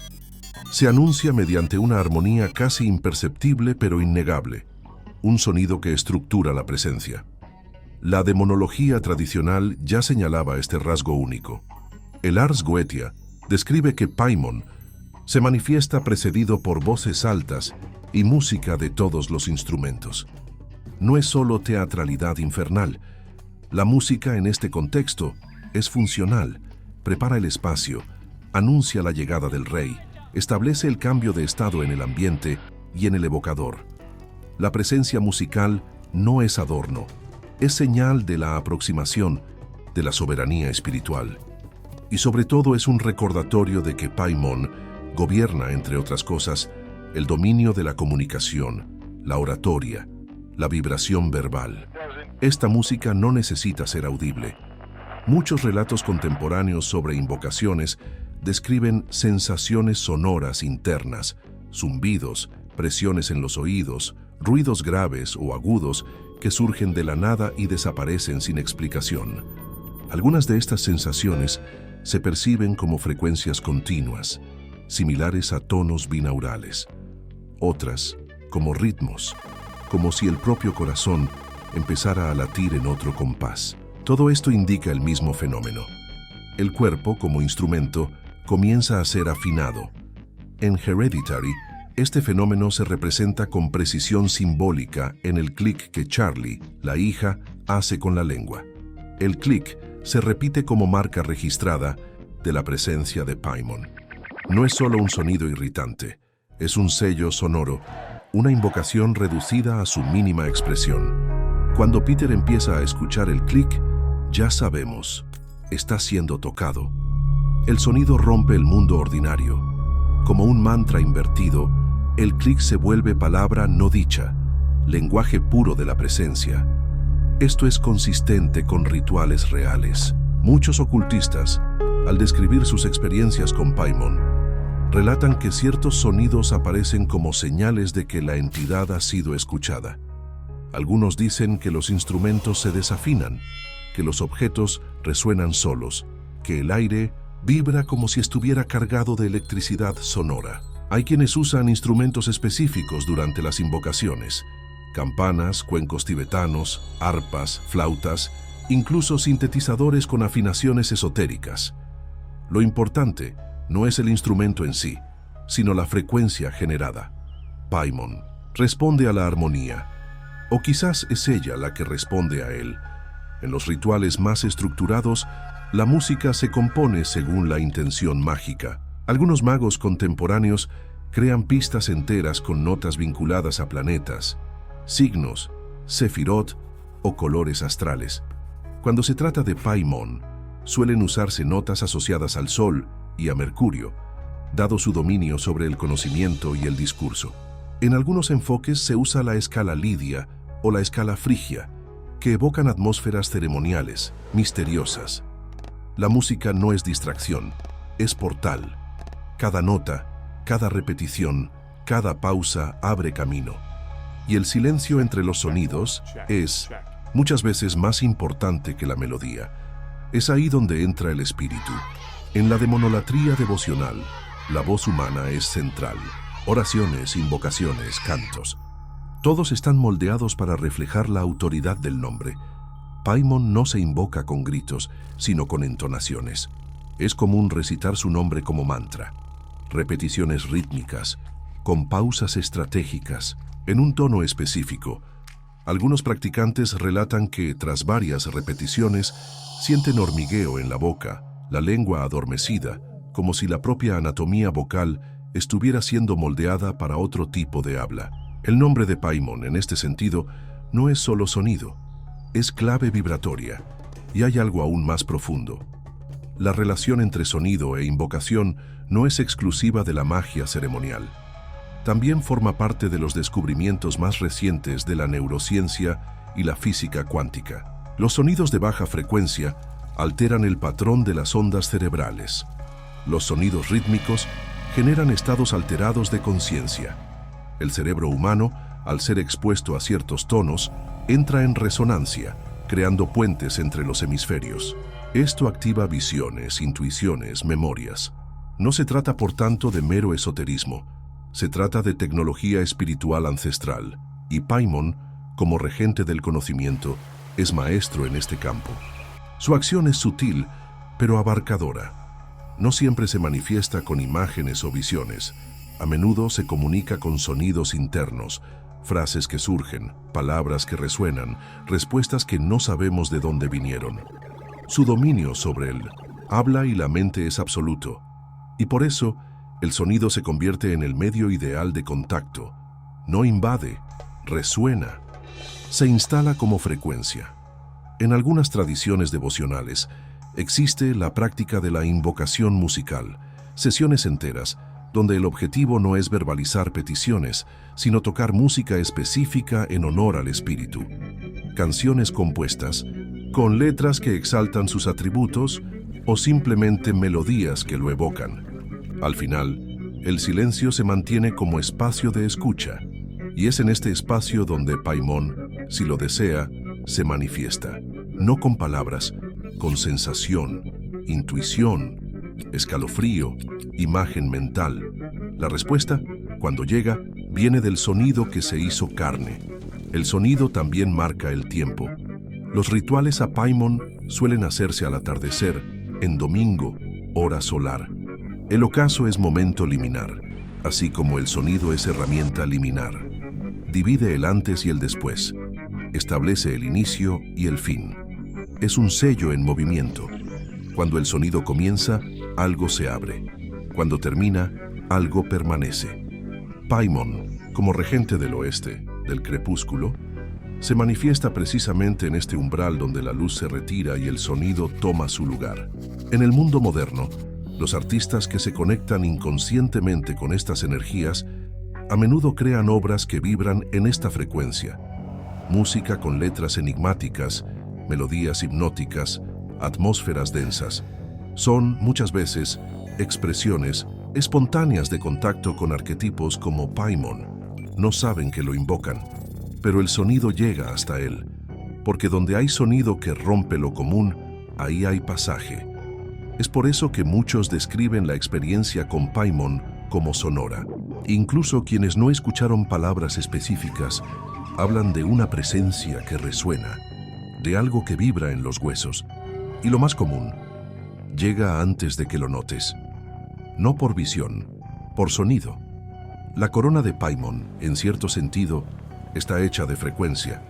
Se anuncia mediante una armonía casi imperceptible pero innegable, un sonido que estructura la presencia. La demonología tradicional ya señalaba este rasgo único. El Ars Goetia describe que Paimon se manifiesta precedido por voces altas y música de todos los instrumentos. No es solo teatralidad infernal. La música en este contexto es funcional, prepara el espacio, anuncia la llegada del rey, establece el cambio de estado en el ambiente y en el evocador. La presencia musical no es adorno, es señal de la aproximación de la soberanía espiritual. Y sobre todo es un recordatorio de que Paimon gobierna, entre otras cosas, el dominio de la comunicación, la oratoria, la vibración verbal. Esta música no necesita ser audible. Muchos relatos contemporáneos sobre invocaciones describen sensaciones sonoras internas, zumbidos, presiones en los oídos, ruidos graves o agudos que surgen de la nada y desaparecen sin explicación. Algunas de estas sensaciones se perciben como frecuencias continuas, similares a tonos binaurales. Otras, como ritmos, como si el propio corazón empezara a latir en otro compás. Todo esto indica el mismo fenómeno. El cuerpo, como instrumento, comienza a ser afinado. En Hereditary, este fenómeno se representa con precisión simbólica en el clic que Charlie, la hija, hace con la lengua. El clic se repite como marca registrada de la presencia de Paimon. No es solo un sonido irritante, es un sello sonoro, una invocación reducida a su mínima expresión. Cuando Peter empieza a escuchar el clic, ya sabemos, está siendo tocado. El sonido rompe el mundo ordinario. Como un mantra invertido, el clic se vuelve palabra no dicha, lenguaje puro de la presencia. Esto es consistente con rituales reales. Muchos ocultistas, al describir sus experiencias con Paimon, relatan que ciertos sonidos aparecen como señales de que la entidad ha sido escuchada. Algunos dicen que los instrumentos se desafinan, que los objetos resuenan solos, que el aire vibra como si estuviera cargado de electricidad sonora. Hay quienes usan instrumentos específicos durante las invocaciones: campanas, cuencos tibetanos, arpas, flautas, incluso sintetizadores con afinaciones esotéricas. Lo importante no es el instrumento en sí, sino la frecuencia generada. Paimon responde a la armonía, o quizás es ella la que responde a él. En los rituales más estructurados, la música se compone según la intención mágica. Algunos magos contemporáneos crean pistas enteras con notas vinculadas a planetas, signos, sefirot o colores astrales. Cuando se trata de Paimon, suelen usarse notas asociadas al Sol y a Mercurio, dado su dominio sobre el conocimiento y el discurso. En algunos enfoques se usa la escala lidia o la escala frigia, que evocan atmósferas ceremoniales, misteriosas. La música no es distracción, es portal. Cada nota, cada repetición, cada pausa abre camino. Y el silencio entre los sonidos es, muchas veces, más importante que la melodía. Es ahí donde entra el espíritu. En la demonolatría devocional, la voz humana es central. Oraciones, invocaciones, cantos. Todos están moldeados para reflejar la autoridad del nombre. Paimon no se invoca con gritos, sino con entonaciones. Es común recitar su nombre como mantra. Repeticiones rítmicas, con pausas estratégicas, en un tono específico. Algunos practicantes relatan que, tras varias repeticiones, sienten hormigueo en la boca, la lengua adormecida, como si la propia anatomía vocal estuviera siendo moldeada para otro tipo de habla. El nombre de Paimon, en este sentido, no es solo sonido, es clave vibratoria, y hay algo aún más profundo. La relación entre sonido e invocación no es exclusiva de la magia ceremonial. También forma parte de los descubrimientos más recientes de la neurociencia y la física cuántica. Los sonidos de baja frecuencia alteran el patrón de las ondas cerebrales. Los sonidos rítmicos generan estados alterados de conciencia. El cerebro humano, al ser expuesto a ciertos tonos, entra en resonancia, creando puentes entre los hemisferios. Esto activa visiones, intuiciones, memorias. No se trata, por tanto, de mero esoterismo. Se trata de tecnología espiritual ancestral, y Paimon, como regente del conocimiento, es maestro en este campo. Su acción es sutil, pero abarcadora. No siempre se manifiesta con imágenes o visiones. A menudo se comunica con sonidos internos, frases que surgen, palabras que resuenan, respuestas que no sabemos de dónde vinieron. Su dominio sobre el habla y la mente es absoluto, y por eso el sonido se convierte en el medio ideal de contacto. No invade, resuena, se instala como frecuencia. En algunas tradiciones devocionales existe la práctica de la invocación musical, sesiones enteras, donde el objetivo no es verbalizar peticiones, sino tocar música específica en honor al espíritu. Canciones compuestas, con letras que exaltan sus atributos o simplemente melodías que lo evocan. Al final, el silencio se mantiene como espacio de escucha, y es en este espacio donde Paimon, si lo desea, se manifiesta, no con palabras, con sensación, intuición, escalofrío, imagen mental. La respuesta, cuando llega, viene del sonido que se hizo carne. El sonido también marca el tiempo. Los rituales a Paimon suelen hacerse al atardecer, en domingo, hora solar. El ocaso es momento liminar, así como el sonido es herramienta liminar. Divide el antes y el después. Establece el inicio y el fin. Es un sello en movimiento. Cuando el sonido comienza, algo se abre. Cuando termina, algo permanece. Paimon, como regente del oeste, del crepúsculo, se manifiesta precisamente en este umbral donde la luz se retira y el sonido toma su lugar. En el mundo moderno, los artistas que se conectan inconscientemente con estas energías a menudo crean obras que vibran en esta frecuencia. Música con letras enigmáticas, melodías hipnóticas, atmósferas densas. Son, muchas veces, expresiones espontáneas de contacto con arquetipos como Paimon. No saben que lo invocan, pero el sonido llega hasta él, porque donde hay sonido que rompe lo común, ahí hay pasaje. Es por eso que muchos describen la experiencia con Paimon como sonora. Incluso quienes no escucharon palabras específicas hablan de una presencia que resuena, de algo que vibra en los huesos. Y lo más común, llega antes de que lo notes. No por visión, por sonido. La corona de Paimon, en cierto sentido, está hecha de frecuencia.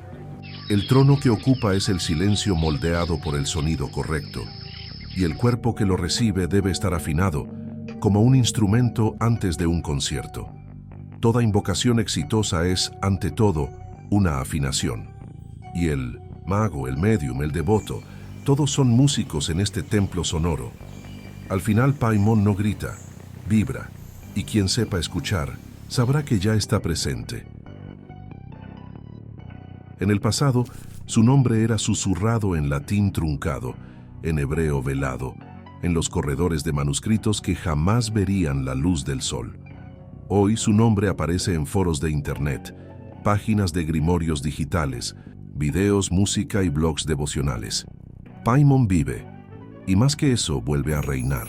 El trono que ocupa es el silencio moldeado por el sonido correcto, y el cuerpo que lo recibe debe estar afinado, como un instrumento antes de un concierto. Toda invocación exitosa es, ante todo, una afinación. Y el mago, el médium, el devoto, todos son músicos en este templo sonoro. Al final Paimon no grita, vibra, y quien sepa escuchar, sabrá que ya está presente. En el pasado, su nombre era susurrado en latín truncado, en hebreo velado, en los corredores de manuscritos que jamás verían la luz del sol. Hoy su nombre aparece en foros de internet, páginas de grimorios digitales, videos, música y blogs devocionales. Paimon vive, y más que eso, vuelve a reinar.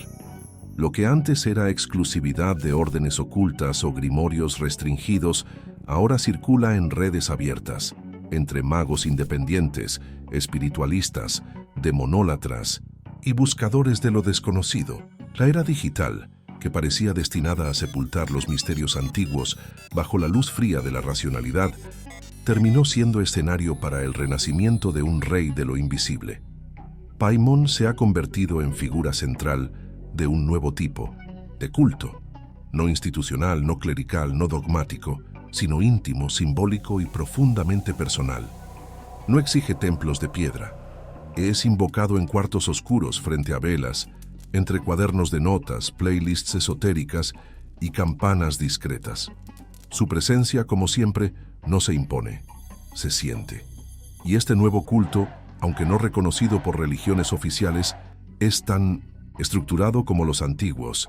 Lo que antes era exclusividad de órdenes ocultas o grimorios restringidos, ahora circula en redes abiertas, entre magos independientes, espiritualistas, demonólatras y buscadores de lo desconocido. La era digital, que parecía destinada a sepultar los misterios antiguos bajo la luz fría de la racionalidad, terminó siendo escenario para el renacimiento de un rey de lo invisible. Paimon se ha convertido en figura central de un nuevo tipo, de culto, no institucional, no clerical, no dogmático, sino íntimo, simbólico y profundamente personal. No exige templos de piedra. Es invocado en cuartos oscuros frente a velas, entre cuadernos de notas, playlists esotéricas y campanas discretas. Su presencia, como siempre, no se impone, se siente. Y este nuevo culto, aunque no reconocido por religiones oficiales, es tan estructurado como los antiguos,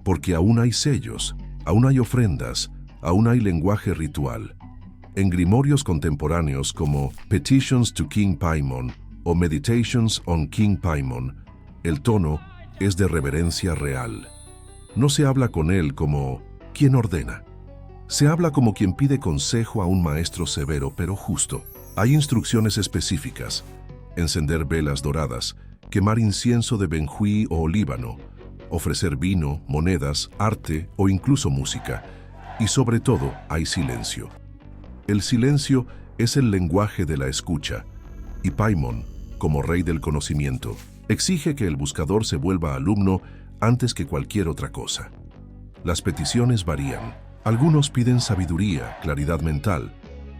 porque aún hay sellos, aún hay ofrendas, aún hay lenguaje ritual. En grimorios contemporáneos como Petitions to King Paimon o Meditations on King Paimon, el tono es de reverencia real. No se habla con él como quien ordena. Se habla como quien pide consejo a un maestro severo pero justo. Hay instrucciones específicas: encender velas doradas, quemar incienso de benjuí o olíbano, ofrecer vino, monedas, arte o incluso música. Y sobre todo, hay silencio. El silencio es el lenguaje de la escucha, y Paimon, como rey del conocimiento, exige que el buscador se vuelva alumno antes que cualquier otra cosa. Las peticiones varían. Algunos piden sabiduría, claridad mental,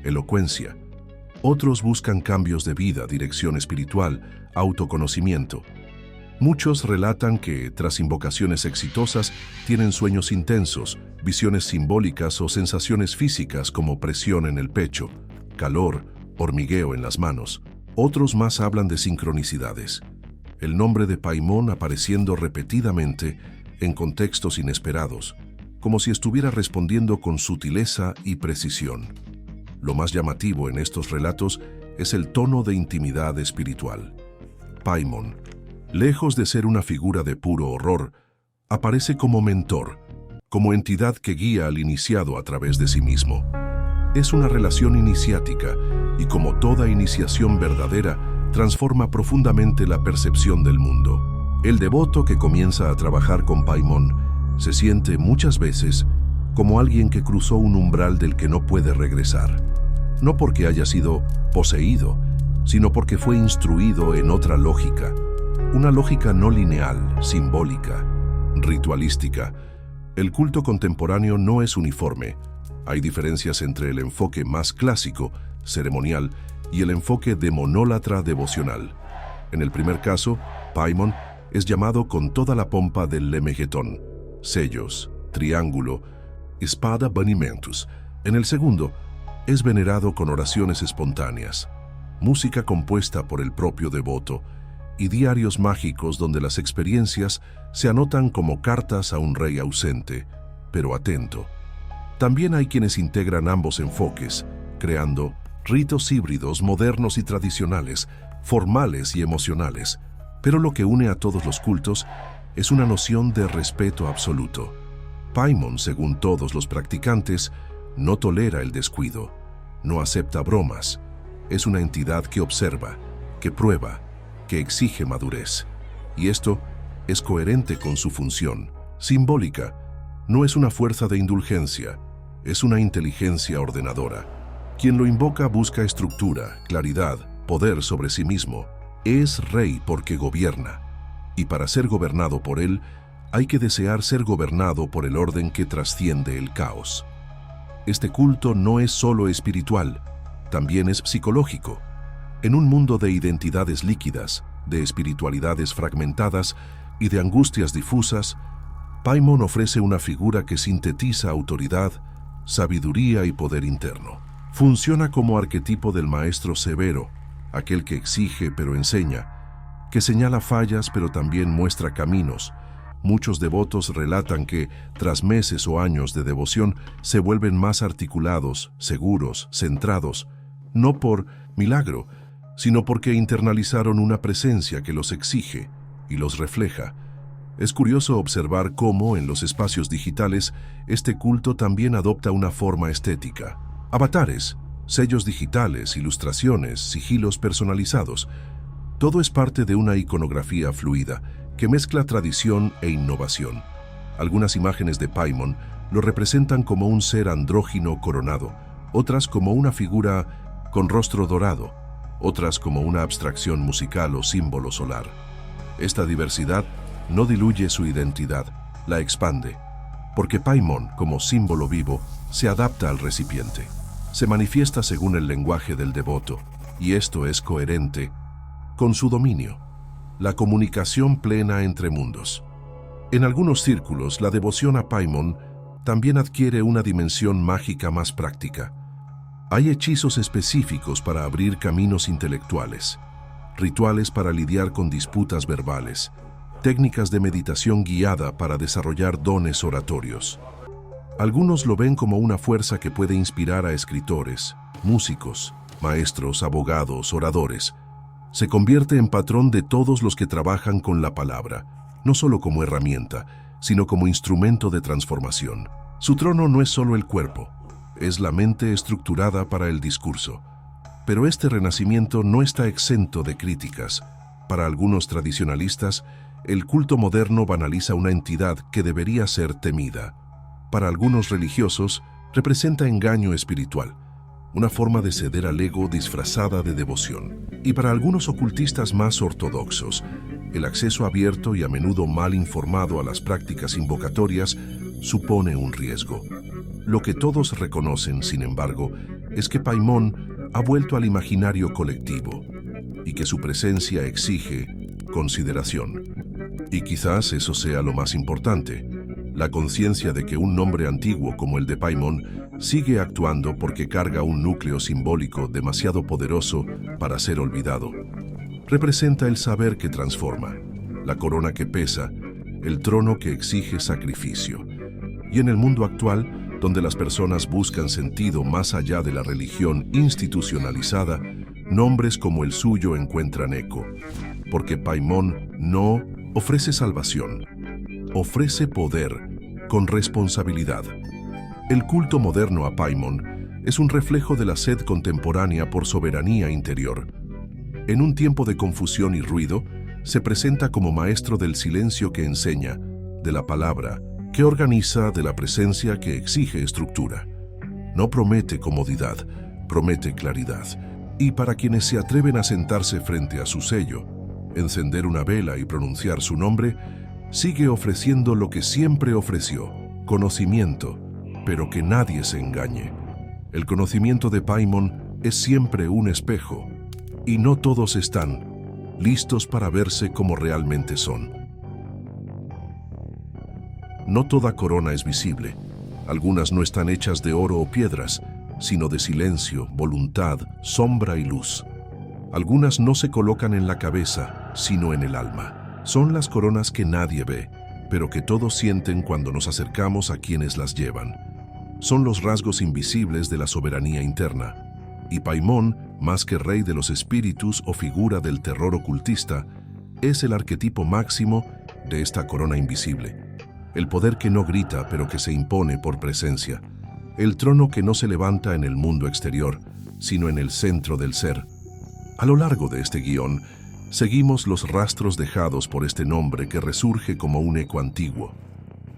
elocuencia. Otros buscan cambios de vida, dirección espiritual, autoconocimiento. Muchos relatan que, tras invocaciones exitosas, tienen sueños intensos, visiones simbólicas o sensaciones físicas como presión en el pecho, calor, hormigueo en las manos. Otros más hablan de sincronicidades. El nombre de Paimon apareciendo repetidamente en contextos inesperados, como si estuviera respondiendo con sutileza y precisión. Lo más llamativo en estos relatos es el tono de intimidad espiritual. Paimon, lejos de ser una figura de puro horror, aparece como mentor, como entidad que guía al iniciado a través de sí mismo. Es una relación iniciática y, como toda iniciación verdadera, transforma profundamente la percepción del mundo. El devoto que comienza a trabajar con Paimon se siente muchas veces como alguien que cruzó un umbral del que no puede regresar. No porque haya sido poseído, sino porque fue instruido en otra lógica. Una lógica no lineal, simbólica, ritualística. El culto contemporáneo no es uniforme. Hay diferencias entre el enfoque más clásico, ceremonial, y el enfoque demonólatra devocional. En el primer caso, Paimon es llamado con toda la pompa del Lemegeton, sellos, triángulo, espada banimentus. En el segundo, es venerado con oraciones espontáneas, música compuesta por el propio devoto y diarios mágicos donde las experiencias se anotan como cartas a un rey ausente, pero atento. También hay quienes integran ambos enfoques, creando ritos híbridos modernos y tradicionales, formales y emocionales, pero lo que une a todos los cultos es una noción de respeto absoluto. Paimon, según todos los practicantes, no tolera el descuido, no acepta bromas. Es una entidad que observa, que prueba, que exige madurez. Y esto es coherente con su función, simbólica. No es una fuerza de indulgencia, es una inteligencia ordenadora. Quien lo invoca busca estructura, claridad, poder sobre sí mismo. Es rey porque gobierna. Y para ser gobernado por él, hay que desear ser gobernado por el orden que trasciende el caos. Este culto no es solo espiritual, también es psicológico. En un mundo de identidades líquidas, de espiritualidades fragmentadas y de angustias difusas, Paimon ofrece una figura que sintetiza autoridad, sabiduría y poder interno. Funciona como arquetipo del maestro severo, aquel que exige pero enseña, que señala fallas pero también muestra caminos. Muchos devotos relatan que, tras meses o años de devoción, se vuelven más articulados, seguros, centrados, no por milagro, sino porque internalizaron una presencia que los exige y los refleja. Es curioso observar cómo, en los espacios digitales, este culto también adopta una forma estética. Avatares, sellos digitales, ilustraciones, sigilos personalizados. Todo es parte de una iconografía fluida que mezcla tradición e innovación. Algunas imágenes de Paimon lo representan como un ser andrógino coronado, otras como una figura con rostro dorado, otras como una abstracción musical o símbolo solar. Esta diversidad no diluye su identidad, la expande, porque Paimon, como símbolo vivo, se adapta al recipiente. Se manifiesta según el lenguaje del devoto, y esto es coherente con su dominio, la comunicación plena entre mundos. En algunos círculos, la devoción a Paimon también adquiere una dimensión mágica más práctica. Hay hechizos específicos para abrir caminos intelectuales, rituales para lidiar con disputas verbales, técnicas de meditación guiada para desarrollar dones oratorios. Algunos lo ven como una fuerza que puede inspirar a escritores, músicos, maestros, abogados, oradores. Se convierte en patrón de todos los que trabajan con la palabra, no solo como herramienta, sino como instrumento de transformación. Su trono no es solo el cuerpo, es la mente estructurada para el discurso. Pero este renacimiento no está exento de críticas. Para algunos tradicionalistas, el culto moderno banaliza una entidad que debería ser temida. Para algunos religiosos, representa engaño espiritual, una forma de ceder al ego disfrazada de devoción. Y para algunos ocultistas más ortodoxos, el acceso abierto y a menudo mal informado a las prácticas invocatorias supone un riesgo. Lo que todos reconocen, sin embargo, es que Paimon ha vuelto al imaginario colectivo y que su presencia exige consideración. Y quizás eso sea lo más importante, la conciencia de que un nombre antiguo como el de Paimon sigue actuando porque carga un núcleo simbólico demasiado poderoso para ser olvidado. Representa el saber que transforma, la corona que pesa, el trono que exige sacrificio. Y en el mundo actual, donde las personas buscan sentido más allá de la religión institucionalizada, nombres como el suyo encuentran eco, porque Paimon no ofrece salvación, ofrece poder con responsabilidad. El culto moderno a Paimon es un reflejo de la sed contemporánea por soberanía interior. En un tiempo de confusión y ruido, se presenta como maestro del silencio que enseña, de la palabra que organiza, de la presencia que exige estructura. No promete comodidad, promete claridad. Y para quienes se atreven a sentarse frente a su sello, encender una vela y pronunciar su nombre, sigue ofreciendo lo que siempre ofreció, conocimiento, pero que nadie se engañe. El conocimiento de Paimon es siempre un espejo, y no todos están listos para verse como realmente son. No toda corona es visible. Algunas no están hechas de oro o piedras, sino de silencio, voluntad, sombra y luz. Algunas no se colocan en la cabeza, sino en el alma. Son las coronas que nadie ve, pero que todos sienten cuando nos acercamos a quienes las llevan. Son los rasgos invisibles de la soberanía interna. Y Paimon, más que rey de los espíritus o figura del terror ocultista, es el arquetipo máximo de esta corona invisible. El poder que no grita, pero que se impone por presencia. El trono que no se levanta en el mundo exterior, sino en el centro del ser. A lo largo de este guión, seguimos los rastros dejados por este nombre que resurge como un eco antiguo.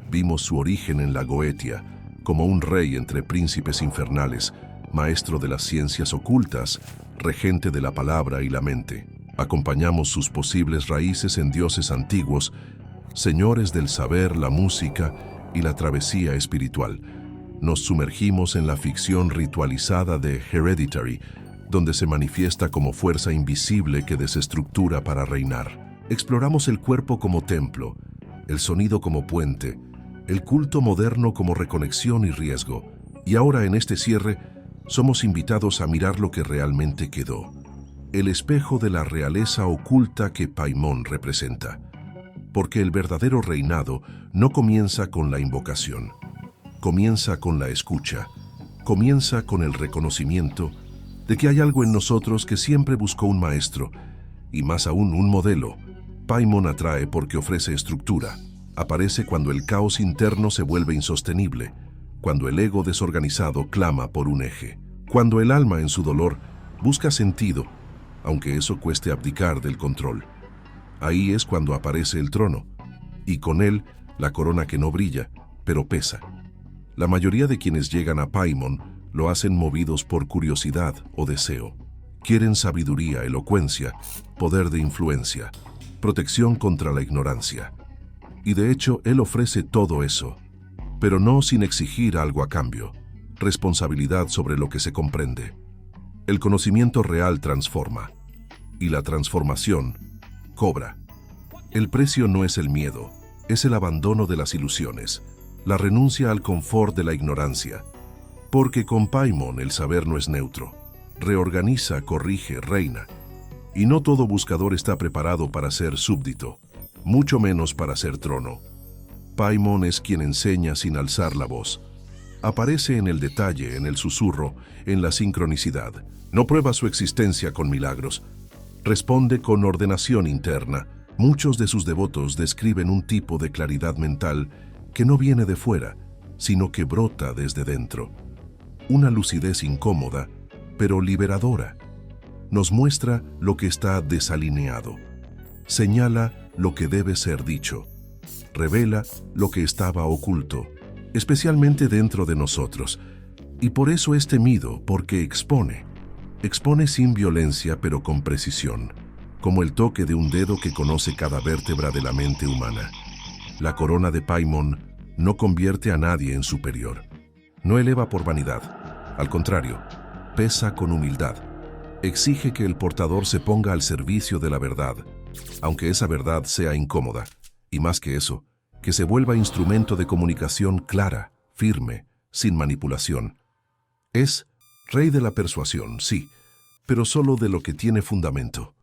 Vimos su origen en la Goetia, como un rey entre príncipes infernales, maestro de las ciencias ocultas, regente de la palabra y la mente. Acompañamos sus posibles raíces en dioses antiguos, señores del saber, la música y la travesía espiritual. Nos sumergimos en la ficción ritualizada de Hereditary, donde se manifiesta como fuerza invisible que desestructura para reinar. Exploramos el cuerpo como templo, el sonido como puente, el culto moderno como reconexión y riesgo. Y ahora en este cierre, somos invitados a mirar lo que realmente quedó, el espejo de la realeza oculta que Paimon representa. Porque el verdadero reinado no comienza con la invocación, comienza con la escucha, comienza con el reconocimiento de que hay algo en nosotros que siempre buscó un maestro, y más aún un modelo. Paimon atrae porque ofrece estructura, aparece cuando el caos interno se vuelve insostenible, cuando el ego desorganizado clama por un eje, cuando el alma en su dolor busca sentido, aunque eso cueste abdicar del control. Ahí es cuando aparece el trono, y con él la corona que no brilla, pero pesa. La mayoría de quienes llegan a Paimon lo hacen movidos por curiosidad o deseo. Quieren sabiduría, elocuencia, poder de influencia, protección contra la ignorancia. Y de hecho, él ofrece todo eso, pero no sin exigir algo a cambio, responsabilidad sobre lo que se comprende. El conocimiento real transforma, y la transformación cobra. El precio no es el miedo, es el abandono de las ilusiones, la renuncia al confort de la ignorancia. Porque con Paimon el saber no es neutro, reorganiza, corrige, reina. Y no todo buscador está preparado para ser súbdito, mucho menos para ser trono. Paimon es quien enseña sin alzar la voz. Aparece en el detalle, en el susurro, en la sincronicidad. No prueba su existencia con milagros. Responde con ordenación interna. Muchos de sus devotos describen un tipo de claridad mental que no viene de fuera, sino que brota desde dentro. Una lucidez incómoda, pero liberadora. Nos muestra lo que está desalineado. Señala lo que debe ser dicho. Revela lo que estaba oculto, especialmente dentro de nosotros. Y por eso es temido, porque expone. Expone sin violencia, pero con precisión, como el toque de un dedo que conoce cada vértebra de la mente humana. La corona de Paimon no convierte a nadie en superior. No eleva por vanidad. Al contrario, pesa con humildad. Exige que el portador se ponga al servicio de la verdad, aunque esa verdad sea incómoda. Y más que eso, que se vuelva instrumento de comunicación clara, firme, sin manipulación. Es rey de la persuasión, sí, pero solo de lo que tiene fundamento.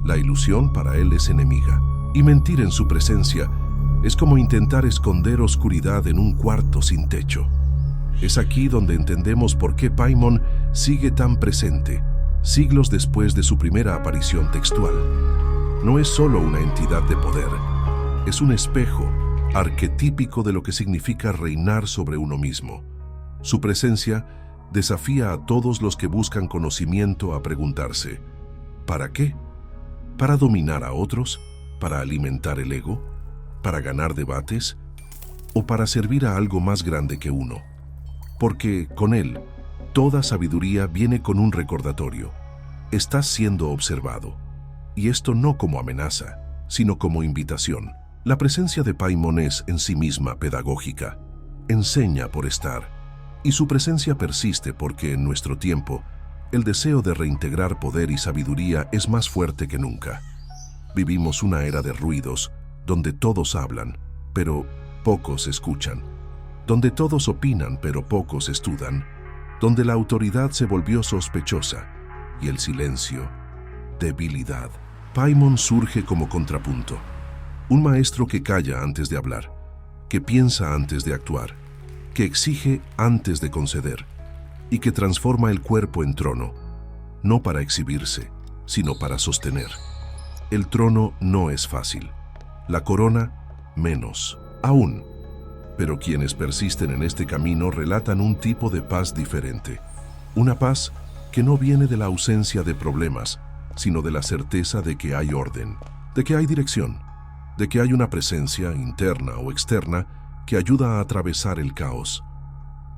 La ilusión para él es enemiga, y mentir en su presencia es como intentar esconder oscuridad en un cuarto sin techo. Es aquí donde entendemos por qué Paimon sigue tan presente, siglos después de su primera aparición textual. No es solo una entidad de poder, es un espejo arquetípico de lo que significa reinar sobre uno mismo. Su presencia desafía a todos los que buscan conocimiento a preguntarse, ¿para qué? ¿Para dominar a otros? ¿Para alimentar el ego? ¿Para ganar debates? ¿O para servir a algo más grande que uno? Porque con él, toda sabiduría viene con un recordatorio. Estás siendo observado. Y esto no como amenaza, sino como invitación. La presencia de Paimon es en sí misma pedagógica. Enseña por estar. Y su presencia persiste porque en nuestro tiempo, el deseo de reintegrar poder y sabiduría es más fuerte que nunca. Vivimos una era de ruidos, donde todos hablan, pero pocos escuchan. Donde todos opinan, pero pocos estudian. Donde la autoridad se volvió sospechosa y el silencio, debilidad. Paimon surge como contrapunto. Un maestro que calla antes de hablar, que piensa antes de actuar, que exige antes de conceder y que transforma el cuerpo en trono, no para exhibirse, sino para sostener. El trono no es fácil, la corona menos aún. Pero quienes persisten en este camino relatan un tipo de paz diferente. Una paz que no viene de la ausencia de problemas, sino de la certeza de que hay orden, de que hay dirección, de que hay una presencia interna o externa que ayuda a atravesar el caos.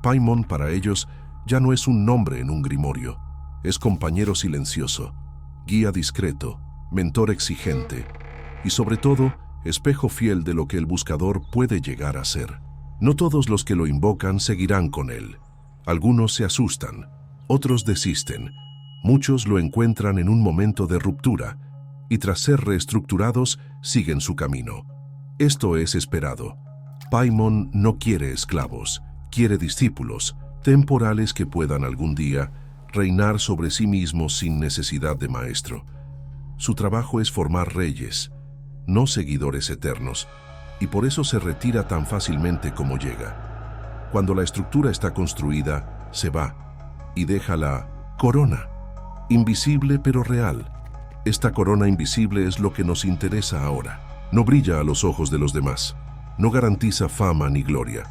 Paimon para ellos ya no es un nombre en un grimorio, es compañero silencioso, guía discreto, mentor exigente y sobre todo espejo fiel de lo que el buscador puede llegar a ser. No todos los que lo invocan seguirán con él. Algunos se asustan, otros desisten, muchos lo encuentran en un momento de ruptura y tras ser reestructurados siguen su camino. Esto es esperado. Paimon no quiere esclavos, quiere discípulos, temporales que puedan algún día reinar sobre sí mismos sin necesidad de maestro. Su trabajo es formar reyes, no seguidores eternos, y por eso se retira tan fácilmente como llega. Cuando la estructura está construida, se va y deja la corona, invisible pero real. Esta corona invisible es lo que nos interesa ahora. No brilla a los ojos de los demás, no garantiza fama ni gloria,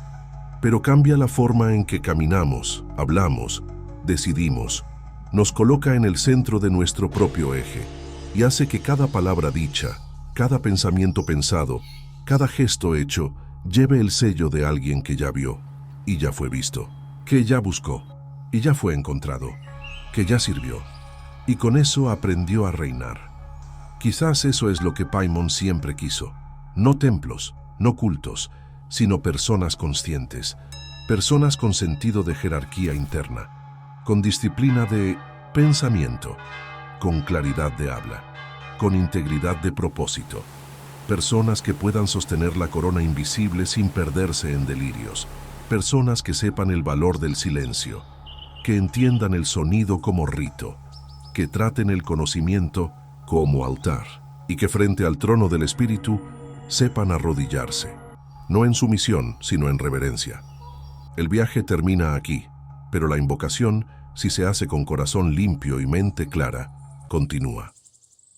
pero cambia la forma en que caminamos, hablamos, decidimos, nos coloca en el centro de nuestro propio eje y hace que cada palabra dicha, cada pensamiento pensado, cada gesto hecho, lleve el sello de alguien que ya vio y ya fue visto, que ya buscó y ya fue encontrado, que ya sirvió y con eso aprendió a reinar. Quizás eso es lo que Paimon siempre quiso, no templos, no cultos, sino personas conscientes, personas con sentido de jerarquía interna, con disciplina de pensamiento, con claridad de habla, con integridad de propósito. Personas que puedan sostener la corona invisible sin perderse en delirios. Personas que sepan el valor del silencio, que entiendan el sonido como rito, que traten el conocimiento como altar y que frente al trono del espíritu sepan arrodillarse, no en sumisión, sino en reverencia. El viaje termina aquí, pero la invocación, si se hace con corazón limpio y mente clara, continúa.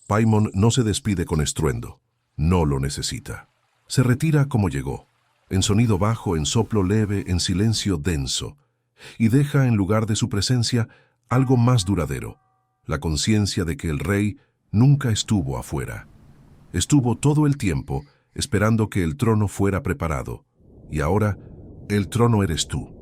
Paimon no se despide con estruendo. No lo necesita. Se retira como llegó, en sonido bajo, en soplo leve, en silencio denso, y deja en lugar de su presencia algo más duradero, la conciencia de que el rey nunca estuvo afuera. Estuvo todo el tiempo esperando que el trono fuera preparado. Y ahora, el trono eres tú.